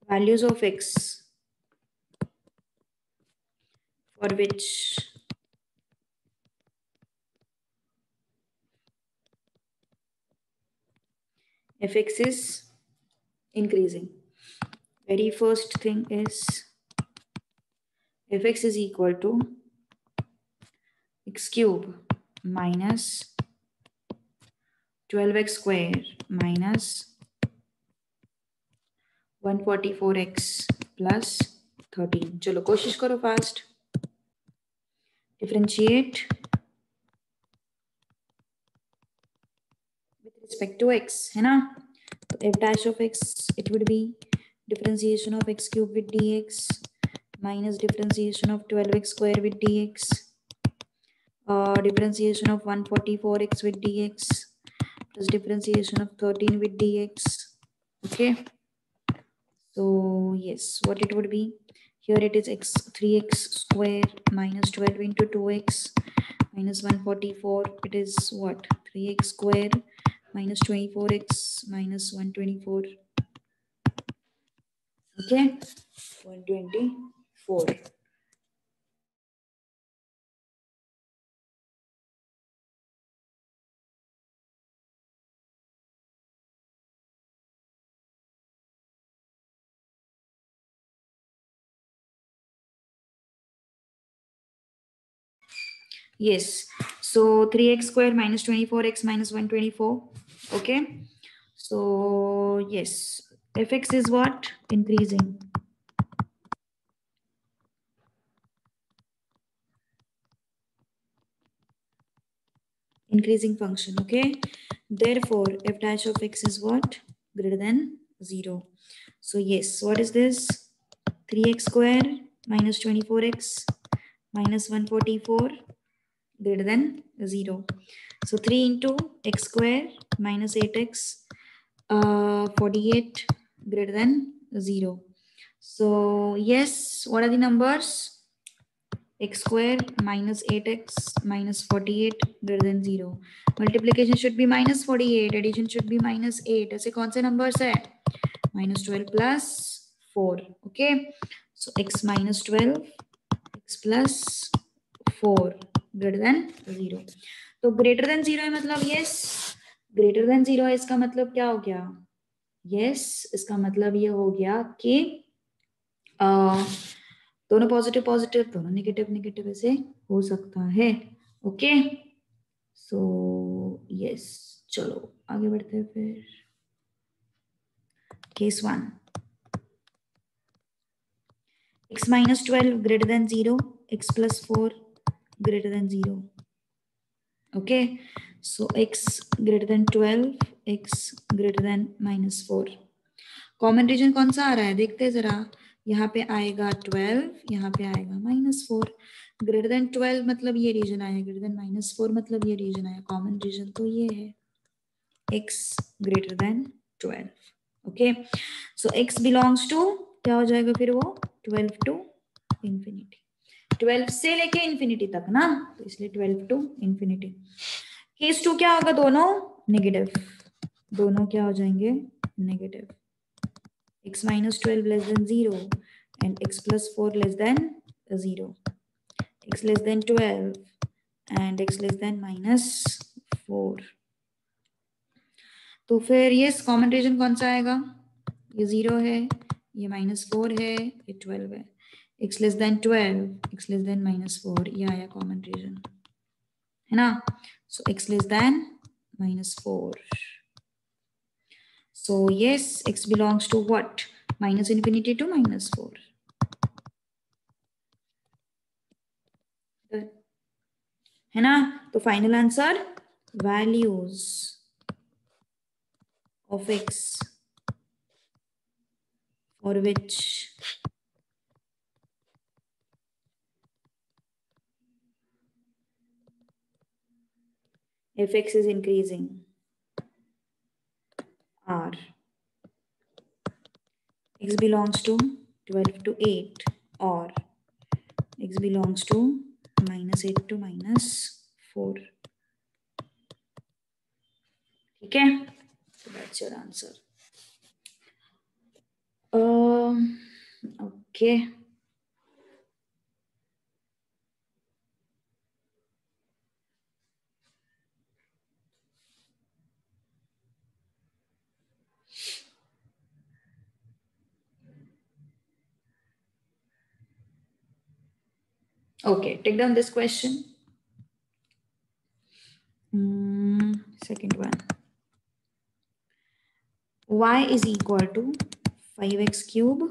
values of x for which fx is increasing. Very first thing is fx is equal to x cube minus 12x square minus 144x plus 13. चलो कोशिश करो fast. Differentiate with respect to x, है ना. तो f dash of x it would be differentiation of x cube with dx minus differentiation of 12x square with dx, differentiation of 144x with dx plus differentiation of 13 with dx. Okay, so yes, what it would be here, it is 3x square minus 12 into 2x minus 144. It is what? 3x square minus 24x minus 124. Okay, 124. Yes, so 3x square minus 24x minus 124. Okay, so yes, fx is what? Increasing. Increasing function. Okay, therefore f dash of x is what? Greater than 0. So yes, what is this? 3x square minus 24x minus 144 greater than 0. So 3 into x square minus 8x 48 greater than 0. So yes, what are the numbers? X square minus 8x minus 48 greater than 0. Multiplication should be minus 48, addition should be minus 8. ऐसे कौन से numbers है? Minus 12 plus 4. Okay. So x minus 12, x plus 4 greater than 0. तो greater than 0 है मतलब yes. Greater than 0 है इसका मतलब क्या हो गया? Yes, इसका मतलब ये हो गया कि दोनों पॉजिटिव पॉजिटिव दोनों नेगेटिव नेगेटिव ऐसे हो सकता है. ओके सो यस चलो आगे बढ़ते हैं फिर. Case 1 x minus 12 greater than 0, x plus 4 greater than 0. Okay, so x greater than 12, x greater than minus 4. Common region कौन सा आ रहा है देखते हैं जरा. यहाँ पे आएगा 12, यहाँ पे आएगा -4. ग्रेटर देन 12 मतलब ये रीजन आया, ग्रेटर देन -4 मतलब ये रीजन आया. कॉमन रीजन तो ये है x greater than 12. Okay so x belongs to क्या हो जाएगा फिर वो 12 टू इंफिनिटी. 12 से लेके इंफिनिटी तक ना, तो इसलिए 12 टू इंफिनिटी. केस 2 क्या होगा? दोनों नेगेटिव, दोनों क्या हो जाएंगे? Negative. x minus 12 less than 0 and x plus 4 less than 0. x less than 12 and x less than -4. तो फिर ये कॉमन रीजन कौन सा आएगा? ये 0 है, ये -4 है, ये 12 है. x less than 12, x less than -4, ये आया कॉमन रीजन है ना. So x less than -4. So yes, x belongs to what? Minus infinity to -4. है ना. तो final answer values of x for which fx is increasing are x belongs to 12 to 8 or x belongs to -8 to -4. ठीक है, so that's your answer. Okay. Okay, take down this question. Second one. Y is equal to 5x cube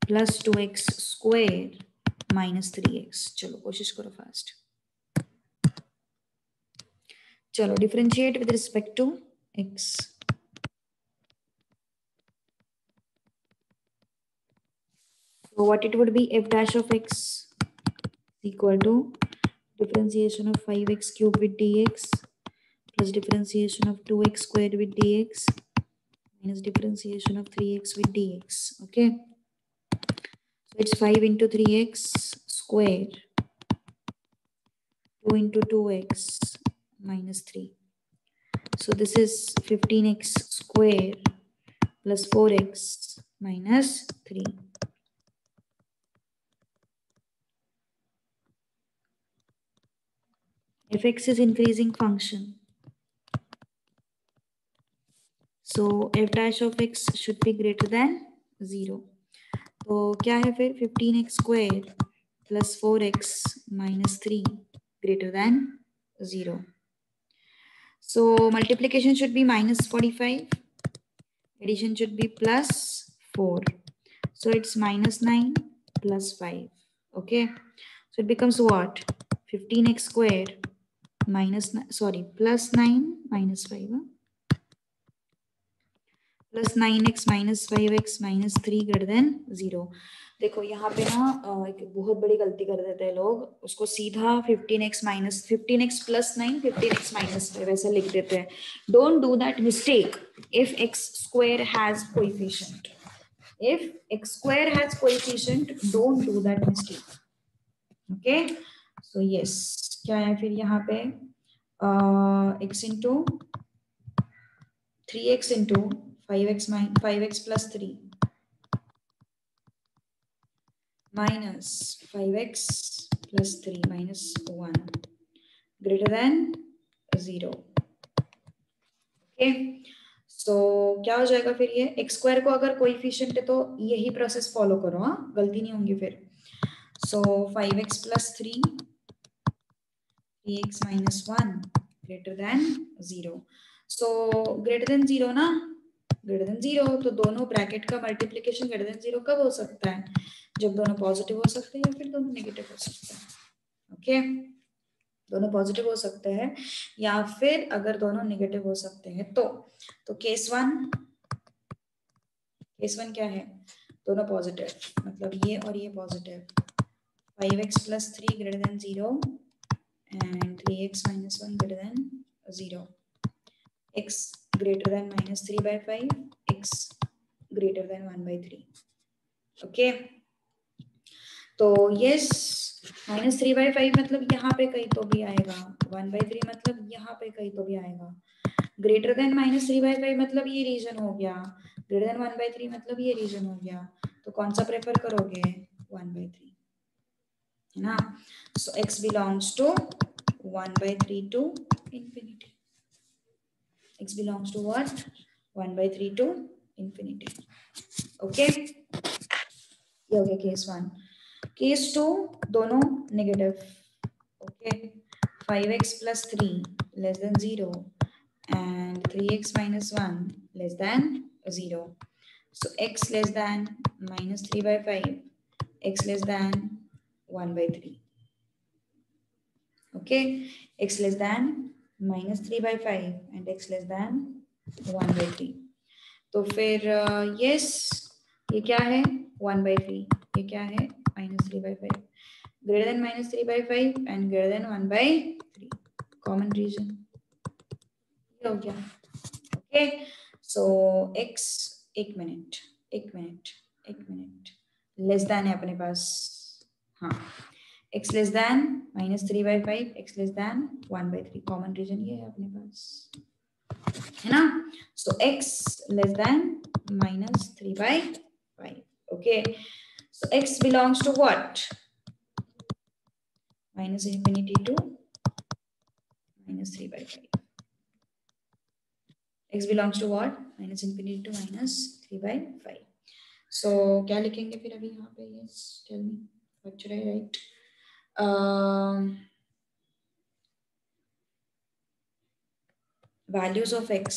plus 2x square minus 3x. चलो कोशिश करो fast. चलो differentiate with respect to x. So what it would be? F dash of x equal to differentiation of 5x cube with dx plus differentiation of 2x squared with dx minus differentiation of 3x with dx. Okay, so it's 5 into 3x square, 2 into 2x minus 3. So this is 15x square plus 4x minus 3. Fx is increasing function. So f dash of x should be greater than 0. तो क्या है फिर 15x square plus 4x minus 3 greater than 0. So multiplication should be -45. Addition should be +4. So it's -9 plus 5. Okay. So it becomes what? 15x square plus 9 minus 5. Plus 9x minus 5x minus 3 greater than 0. देखो यहाँ पे ना एक बहुत बड़ी गलती कर देते हैं लोग, उसको सीधा 15x plus 9 15x minus 5 ऐसा लिख देते हैं. Don't do that mistake if x square has coefficient. if x square has coefficient, don't do that mistake. Okay, so yes, क्या है फिर यहाँ पे x into 3x into 5x plus 3 minus 5x plus 3 minus 1 greater than 0. Okay, सो क्या हो जाएगा फिर ये एक्स स्क्वायर को अगर कोएफिशिएंट है तो यही प्रोसेस फॉलो करो, हाँ गलती नहीं होंगी फिर. सो 5x plus 3x minus 1 greater than 0. So greater than 0 ना, ग्रेटर देन 0 तो दोनों ब्रैकेट का मल्टीप्लीकेशन ग्रेटर देन 0 कब हो सकता है? जब दोनों पॉजिटिव हो सकते हैं या फिर दोनों नेगेटिव हो सकते हैं. ओके, दोनों पॉजिटिव हो सकते हैं या फिर अगर दोनों नेगेटिव हो सकते हैं तो केस वन क्या है? दोनों पॉजिटिव, मतलब ये और ये positive. 5x plus 3 greater than 0 and 3x minus 1 greater than 0. x greater than minus 3 by 5, x greater than 1 by 3. Okay, तो यस माइनस 3 by 5 मतलब यहाँ पे कहीं तो भी आएगा, 1 by 3 मतलब यहाँ पे कहीं तो भी आएगा. ग्रेटर देन माइनस 3 by 5 मतलब ये रीजन हो गया, ग्रेटर देन 1 by 3 मतलब ये रीजन हो गया. तो कौन सा प्रेफर करोगे? 1 by 3 है ना. So x belongs to 1 by 3 to infinity. x belongs to what? 1 by 3 to infinity. Okay, ये हो गया केस 1. केस 2 दोनों negative. Okay, 5x plus 3 less than 0 and 3x minus 1 less than 0. So x less than minus 3 by 5, x less than 1 by 3. Okay, x less than minus 3 by 5 and x less than 1 by 3. तो फिर yes ये क्या है? 1 by 3. ये क्या है? minus 3 by 5. Greater than minus 3 by 5 and greater than 1 by 3. Common region ये हो गया. ओके, सो x एक मिनट लेस देन है अपने पास. हाँ, x less than minus 3 by 5, x less than 1 by 3. Common region ये है अपने पास, है ना. So x less than minus 3 by 5. Okay, so x belongs to what? Minus infinity to minus 3 by 5. x belongs to what? Minus infinity to minus 3 by 5. So क्या लिखेंगे फिर अभी यहाँ पे? Yes, tell me what should I write? Values of x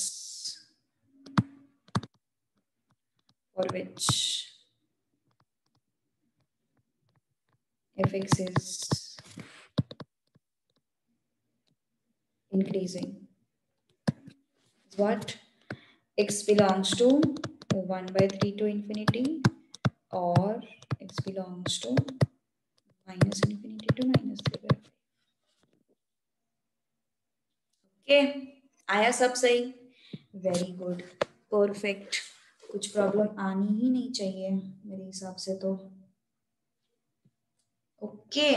for which fx is increasing. What? X belongs to 1 by 3 to infinity or x belongs to minus infinity to minus 3 by 5. Okay, आया सब सही? Very good, perfect. कुछ problem आनी ही नहीं चाहिए मेरे हिसाब से तो. Okay,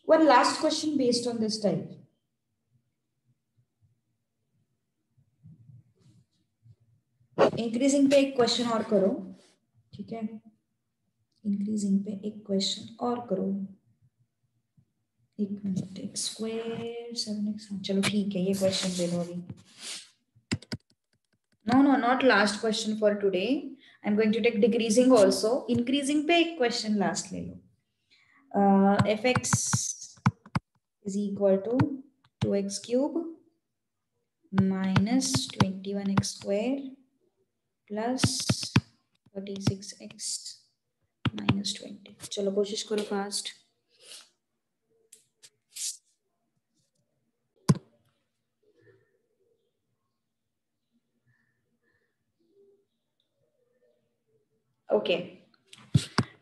one last question based on this type. Increasing पे एक क्वेश्चन और करो, ठीक है? इंक्रीजिंग पे एक क्वेश्चन और करो. एक मिनट, एक्स स्क्वायर 7x. चलो ठीक है, ये क्वेश्चन दे दो अभी. No, not last question for today. I'm going to take decreasing also. Increasing पे एक question last ले लो. fx is equal to 2x cube minus 21x square plus 36x minus 20. चलो कोशिश करो fast. Okay,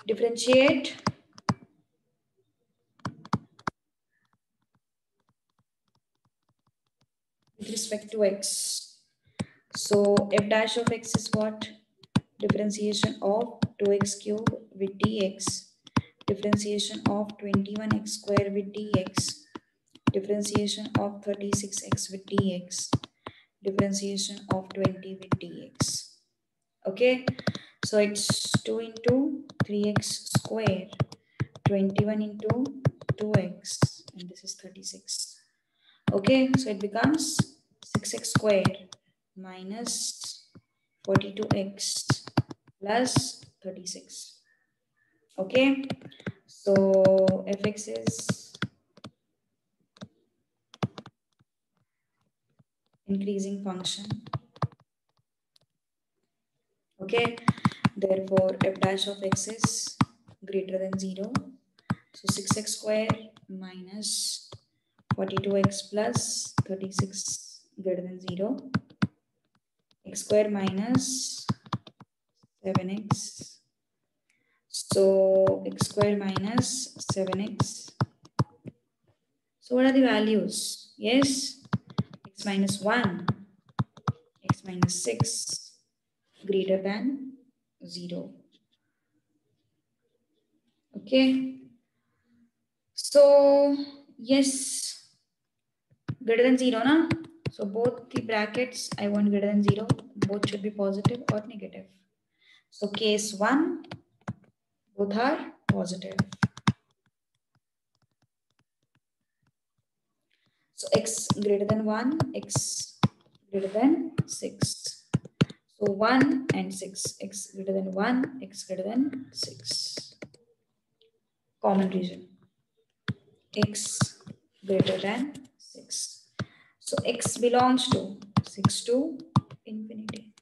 differentiate respect to x. So f dash of x is what? Differentiation of 2x cube with dx, differentiation of 21x square with dx, differentiation of 36x with dx, differentiation of 20 with dx. Okay, so it's 2 into 3x square, 21 into 2x, and this is 36. Okay, so it becomes 6x square minus 42x plus 36. Okay, so fx is increasing function. Okay, therefore f dash of x is greater than 0. So 6x square minus 42x plus 36 greater than 0. X square minus 7x. So x square minus 7x. So what are the values? Yes, x minus 1, x minus 6 greater than 0. Okay. So yes, greater than 0, na? So both the brackets I want greater than 0. Both should be positive or negative. So case 1, both are positive. So x greater than 1, x greater than 6. So 1 and 6, x greater than 1, x greater than 6. Common region, x greater than 6. So x belongs to 6 to infinity.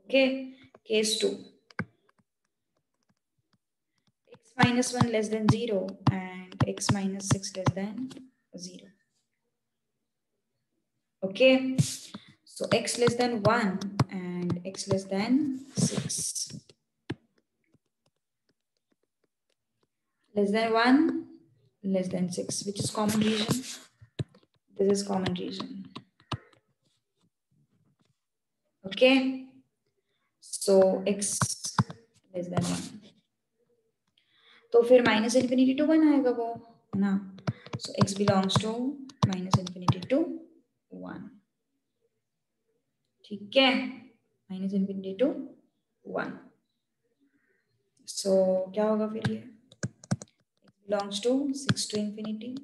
Okay, case 2. X minus 1 less than 0 and x minus 6 less than 0. Okay, so x less than 1 and x less than 6. Less than 1, less than 6, which is common region? This is common region. Okay, so x less than 1. तो फिर minus infinity to 1 आएगा वो, है ना? So x belongs to minus infinity to 1. ठीक है, minus infinity to 1. सो क्या होगा फिर ये? x belongs to 6 to infinity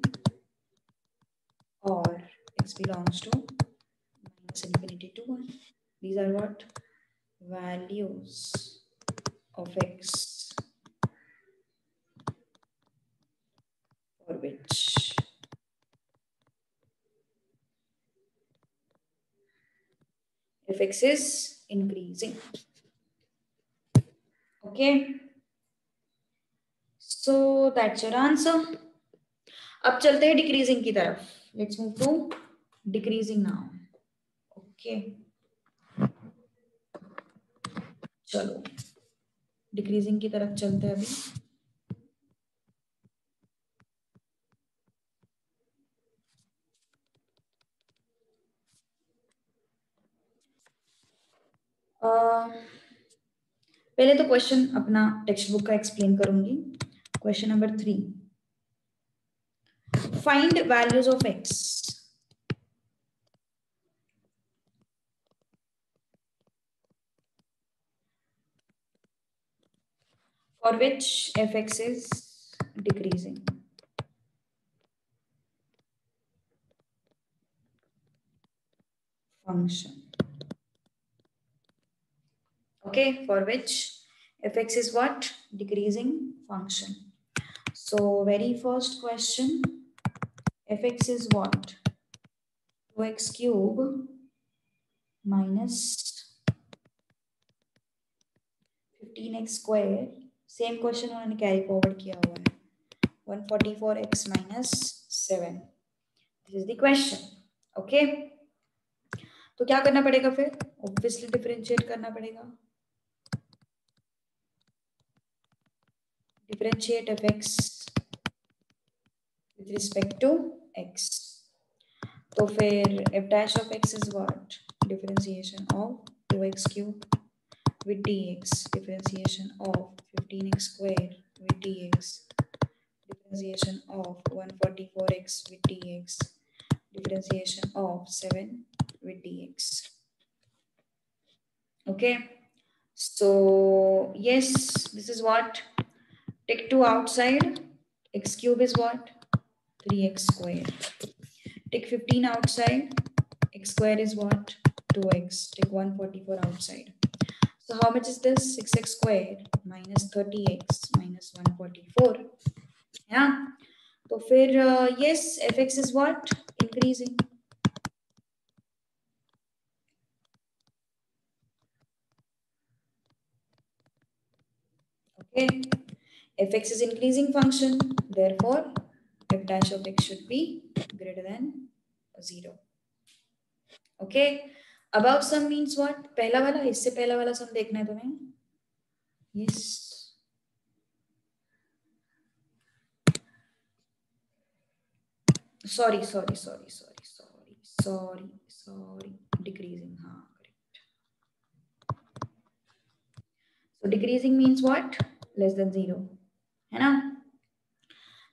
और x belongs to minus infinity to 1. These are what? Values of x for which fx is increasing. Okay, so that's your answer. अब चलते हैं डिक्रीजिंग की तरफ. Let's move to decreasing now. Okay, चलो decreasing की तरफ चलते हैं अभी. पहले तो क्वेश्चन अपना टेक्स्ट बुक का एक्सप्लेन करूंगी. Question number 3, find values of x for which fx is decreasing. Function. Okay, for which fx is what? Decreasing function. So very first question, fx is what? 2x cube minus 15x square. Same question उन्होंने carry forward किया हुआ है. 144x minus 7. This is the question. Okay, तो क्या करना पड़ेगा फिर? Obviously differentiate करना पड़ेगा. Differentiate fx with respect to x. तो फिर f dash of x is what? Differentiation of 2x cube with dx, differentiation of 15x square with dx, differentiation of 144x with dx, differentiation of 7 with dx. Okay, so yes, this is what? Take 2 outside, x cube is what? 3x square. Take 15 outside, x square is what? 2x. Take 144 outside. So how much is this? 6x square minus 30x minus 144. Yeah. So फिर yes, fx is what? Increasing. Okay. fx is increasing function. Therefore, f dash of x should be greater than 0. Okay. Above sum means what? पहला वाला, इससे पहला वाला sum देखना है तुम्हें. Yes. Sorry. Decreasing. हाँ, correct. So decreasing means what? Less than 0. है ना?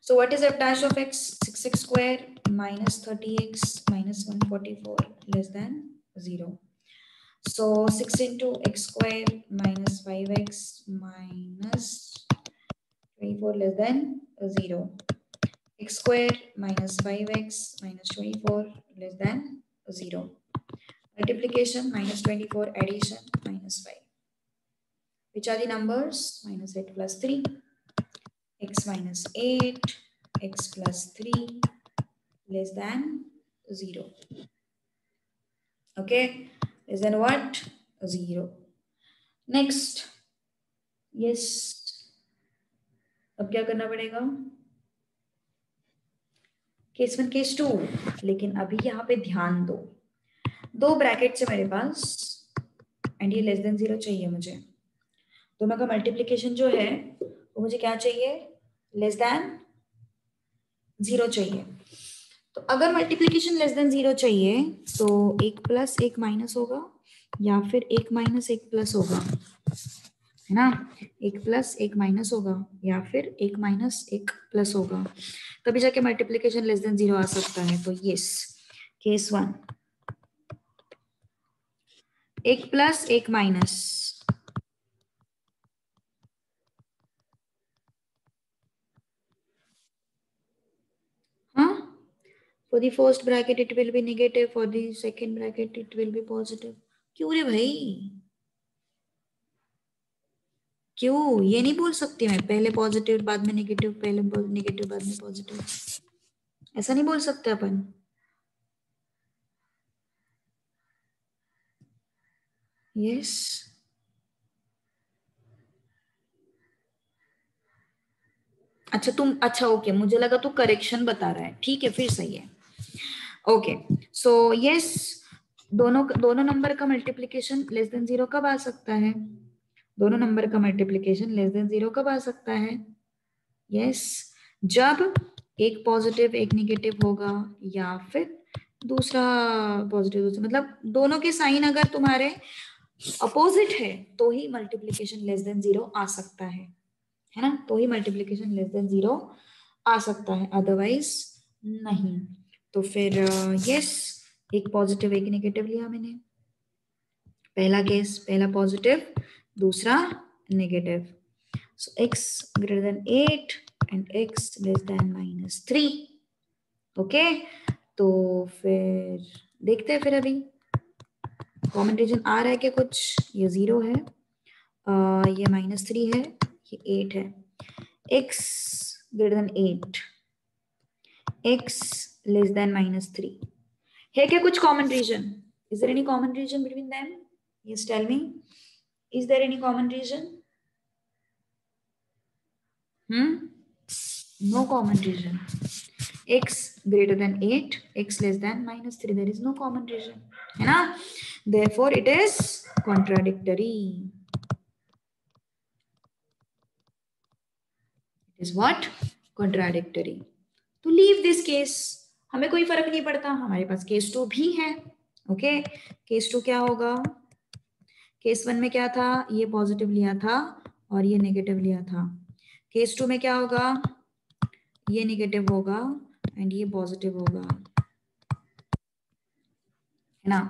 So what is f dash of x? 6x square minus 30x minus 144 less than 0. So 6 into x square minus 5x minus 24 less than 0. X square minus 5x minus 24 less than 0. Multiplication minus 24, addition minus 5. Which are the numbers? Minus 8 plus 3. X minus 8, x plus 3 less than 0. Okay, less than what? 0. Next. Yes. अब क्या करना पड़ेगा? Case 1 case 2. लेकिन अभी यहाँ पे ध्यान दो, 2 ब्रैकेट से मेरे पास एंड ये लेस देन 0 चाहिए मुझे. दोनों का मल्टीप्लीकेशन जो है वो मुझे क्या चाहिए? लेस देन 0 चाहिए. तो अगर मल्टीप्लीकेशन लेस देन 0 चाहिए तो 1 प्लस 1 माइनस होगा या फिर 1 माइनस 1 प्लस होगा, है ना? 1 प्लस 1 माइनस होगा या फिर 1 माइनस 1 प्लस होगा, तभी जाके मल्टीप्लीकेशन लेस देन 0 आ सकता है. तो yes, case 1 1 plus 1 minus. For the first bracket it will be negative, for the second bracket it will be positive. क्यों रे भाई? क्यों? ये नहीं बोल सकती मैं पहले पॉजिटिव बाद में नेगेटिव, पहले नेगेटिव बाद में पॉजिटिव. ऐसा नहीं बोल सकते अपन. यस. अच्छा तुम, अच्छा ओके, मुझे लगा तू करेक्शन बता रहा है. ठीक है, फिर सही है. ओके, सो यस, दोनों नंबर का मल्टीप्लीकेशन लेस देन 0 कब आ सकता है? दोनों नंबर का मल्टीप्लीकेशन लेस देन 0 कब आ सकता है? यस, जब एक पॉजिटिव एक नेगेटिव होगा या फिर दूसरा पॉजिटिव दूसरा, मतलब दोनों के साइन अगर तुम्हारे अपोजिट है तो ही मल्टीप्लीकेशन लेस देन 0 आ सकता है ना? तो ही मल्टीप्लीकेशन लेस देन 0 आ सकता है, अदरवाइज नहीं. तो फिर यस, एक पॉजिटिव एक नेगेटिव लिया मैंने. पहला केस, पहला पॉजिटिव दूसरा negative. So x greater than 8 and x less than -3. Okay, तो फिर देखते हैं. फिर अभी कॉमन रीजन आ रहा है कि कुछ, ये 0 है, ये -3 है, ये 8 है. x greater than 8, x less than -3 है क्या कुछ common region? Is there any common region between them? Yes, tell me, is there any common region? No common region. X greater than 8, x less than -3, there is no common region, है ना? Therefore it is contradictory. It is what? Contradictory. To leave this case, हमें कोई फर्क नहीं पड़ता, हमारे पास case 2 भी है। ओके, केस 2 क्या होगा? केस 1 में क्या था? ये पॉजिटिव लिया था और ये नेगेटिव लिया था। केस 2 में क्या होगा? ये नेगेटिव होगा एंड ये पॉजिटिव होगा, है ना।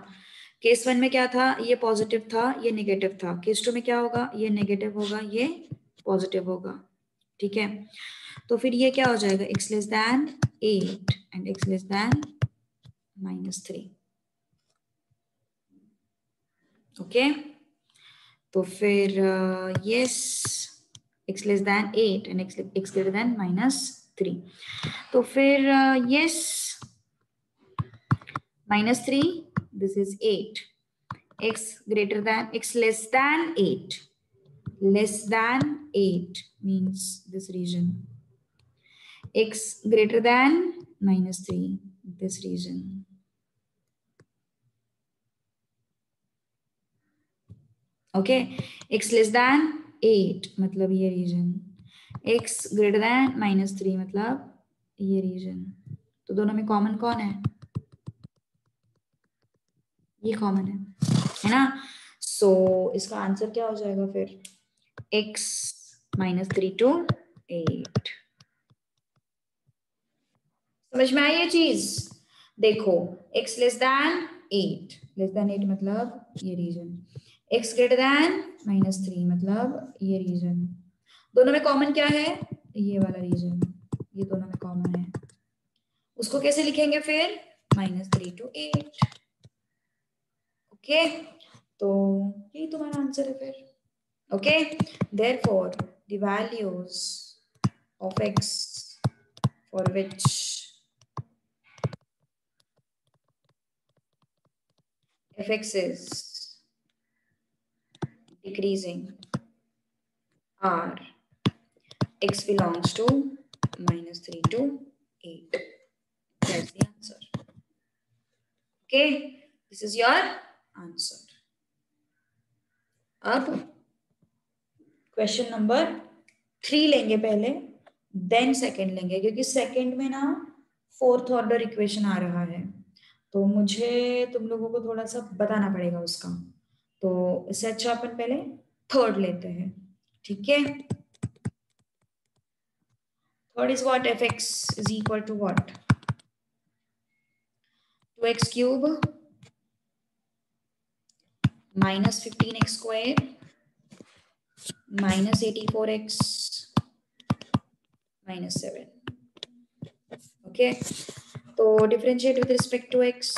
केस 1 में क्या था? ये पॉजिटिव था, ये नेगेटिव था। केस 2 में क्या होगा? ये नेगेटिव होगा, ये पॉजिटिव होगा। ठीक है, तो फिर ये क्या हो जाएगा? x less then 8 and x less than -3। Okay, तो फिर yes, x less then 8 and x greater than -3। तो फिर yes, -3, this is 8, x greater than, x less than 8, less than 8 means this region, x greater than -3, this region. Okay, x less then 8 मतलब ये reason, x greater than -3 मतलब ये reason. तो दोनों में common कौन है? ये कॉमन है ना। सो इसका आंसर क्या हो जाएगा फिर? x -3 to 8। समझ में आई ये चीज? देखो, x less then 8, less than 8 मतलब ये रीजन, x ग्रेटर देन -3 मतलब ये रीजन। दोनों में कॉमन क्या है? ये वाला रीजन, ये दोनों में कॉमन है। उसको कैसे लिखेंगे फिर? -3 to 8। ओके, तो यही तुम्हारा आंसर है फिर। Okay, therefore the values of x for which fx is decreasing are x belongs to -3 to 8. That's the answer. Okay, this is your answer. अब क्वेश्चन नंबर 3 लेंगे पहले, देन सेकंड लेंगे, क्योंकि सेकंड में ना फोर्थ ऑर्डर इक्वेशन आ रहा है, तो मुझे तुम लोगों को थोड़ा सा बताना पड़ेगा उसका। तो इससे अच्छा अपन पहले थर्ड लेते हैं। ठीक है, third is what? fx is equal to what? 2x cube -15x square -84x -7। Okay, तो differentiate with respect to x।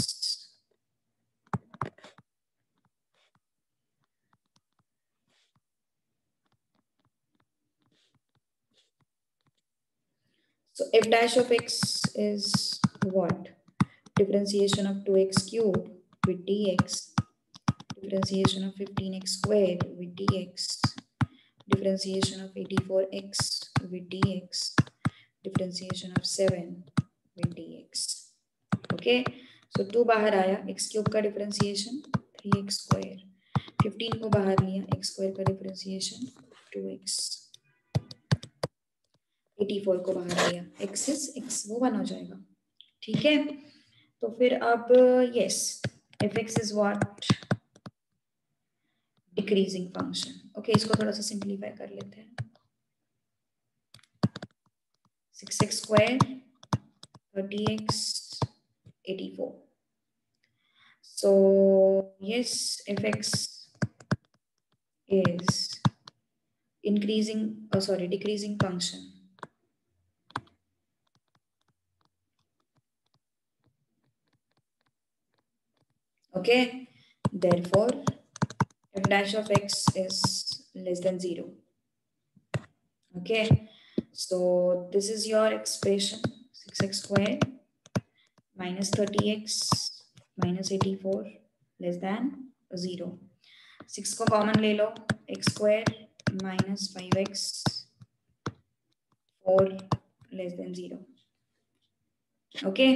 So f dash of x is what? Differentiation of 2x cube with dx, differentiation of 15x squared with dx, differentiation of 84x with dx, differentiation of 7 with dx. Okay, so 2 बाहर आया, x cube का differentiation 3x square, 15 को बाहर लिया, x square का differentiation 2x, 84 को बाहर लिया, x इज x, वो 1 हो जाएगा। ठीक है, तो फिर अब yes, fx is what? Decreasing function. Okay, इसको थोड़ा सा सिंप्लीफाई कर लेते हैं। 6x square 30x 84। So yes, fx is increasing, decreasing function. Okay, therefore f dash of x is less than 0. Okay, so this is your expression, 6x square minus 30x minus 84 less than 0. 6 को common ले लो, x square minus 5x 4 less than 0. Okay,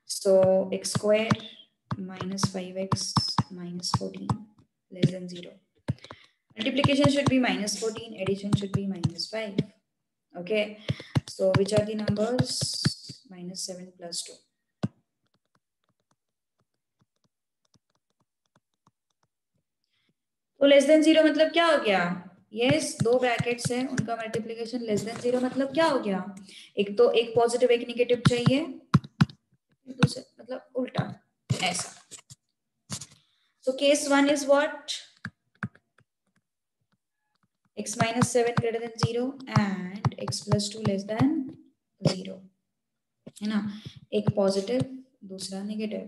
so x square minus 5x minus 14 less than 0. Multiplication should be -14, addition should be -5. Okay, so which are the numbers? -7 plus 2. तो less than zero मतलब क्या हो गया? Yes, दो brackets है, उनका multiplication less than zero मतलब क्या हो गया? एक तो एक पॉजिटिव एक नेगेटिव चाहिए, दूसरे मतलब उल्टा ऐसा. So case 1 is what? X minus 7 greater than 0 and x plus 2 less than 0, है ना? एक पॉजिटिव दूसरा नेगेटिव.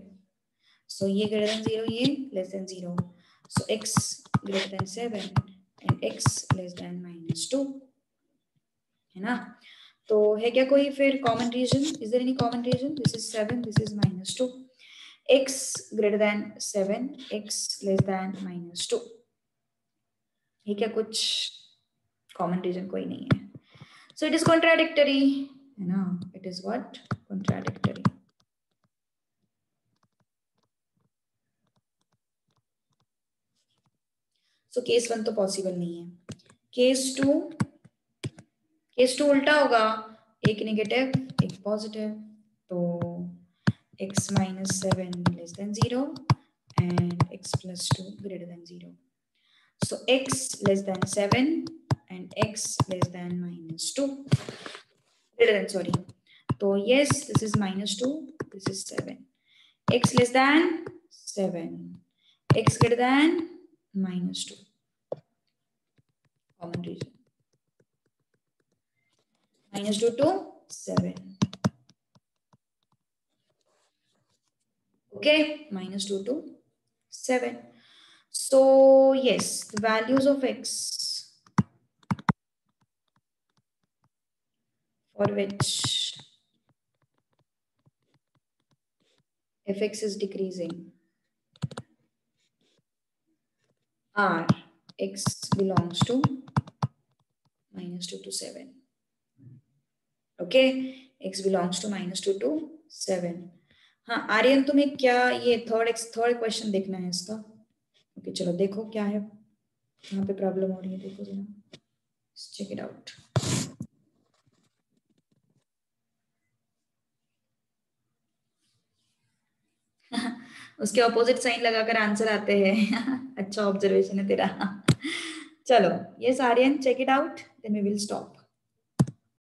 So ये greater than 0, ये less than 0. So x greater than 7 and x less than -2, है ना? तो है क्या कोई फिर common region? Is there any common region? This is 7, this is -2. x greater than 7, x less than -2. ये क्या कुछ कॉमन रीजन कोई नहीं है. सो इट इज कॉन्ट्राडिक्टरी, है ना? It is what? Contradictory. So case 1 तो पॉसिबल नहीं है. केस 2 उल्टा होगा, एक नेगेटिव एक पॉजिटिव. तो x minus 7 less than 0 and x plus 2 greater than 0. So x less than 7 and x less than -2 greater than, sorry. So yes, this is -2, this is 7. X less than 7, x greater than -2. Common region. -2 to 7. Okay, -2 to 7. So yes, the values of x for which fx is decreasing are x belongs to -2 to 7. Okay, x belongs to -2 to 7. हाँ आर्यन, तुम्हें क्या ये third question देखना है इसका? Okay चलो देखो क्या है, यहाँ पे प्रॉब्लम हो रही है, देखो जरा, चेक इट आउट. उसके ऑपोजिट साइन लगाकर आंसर आते हैं. अच्छा ऑब्जर्वेशन है तेरा. चलो ये Aryan, check it out, then we will stop.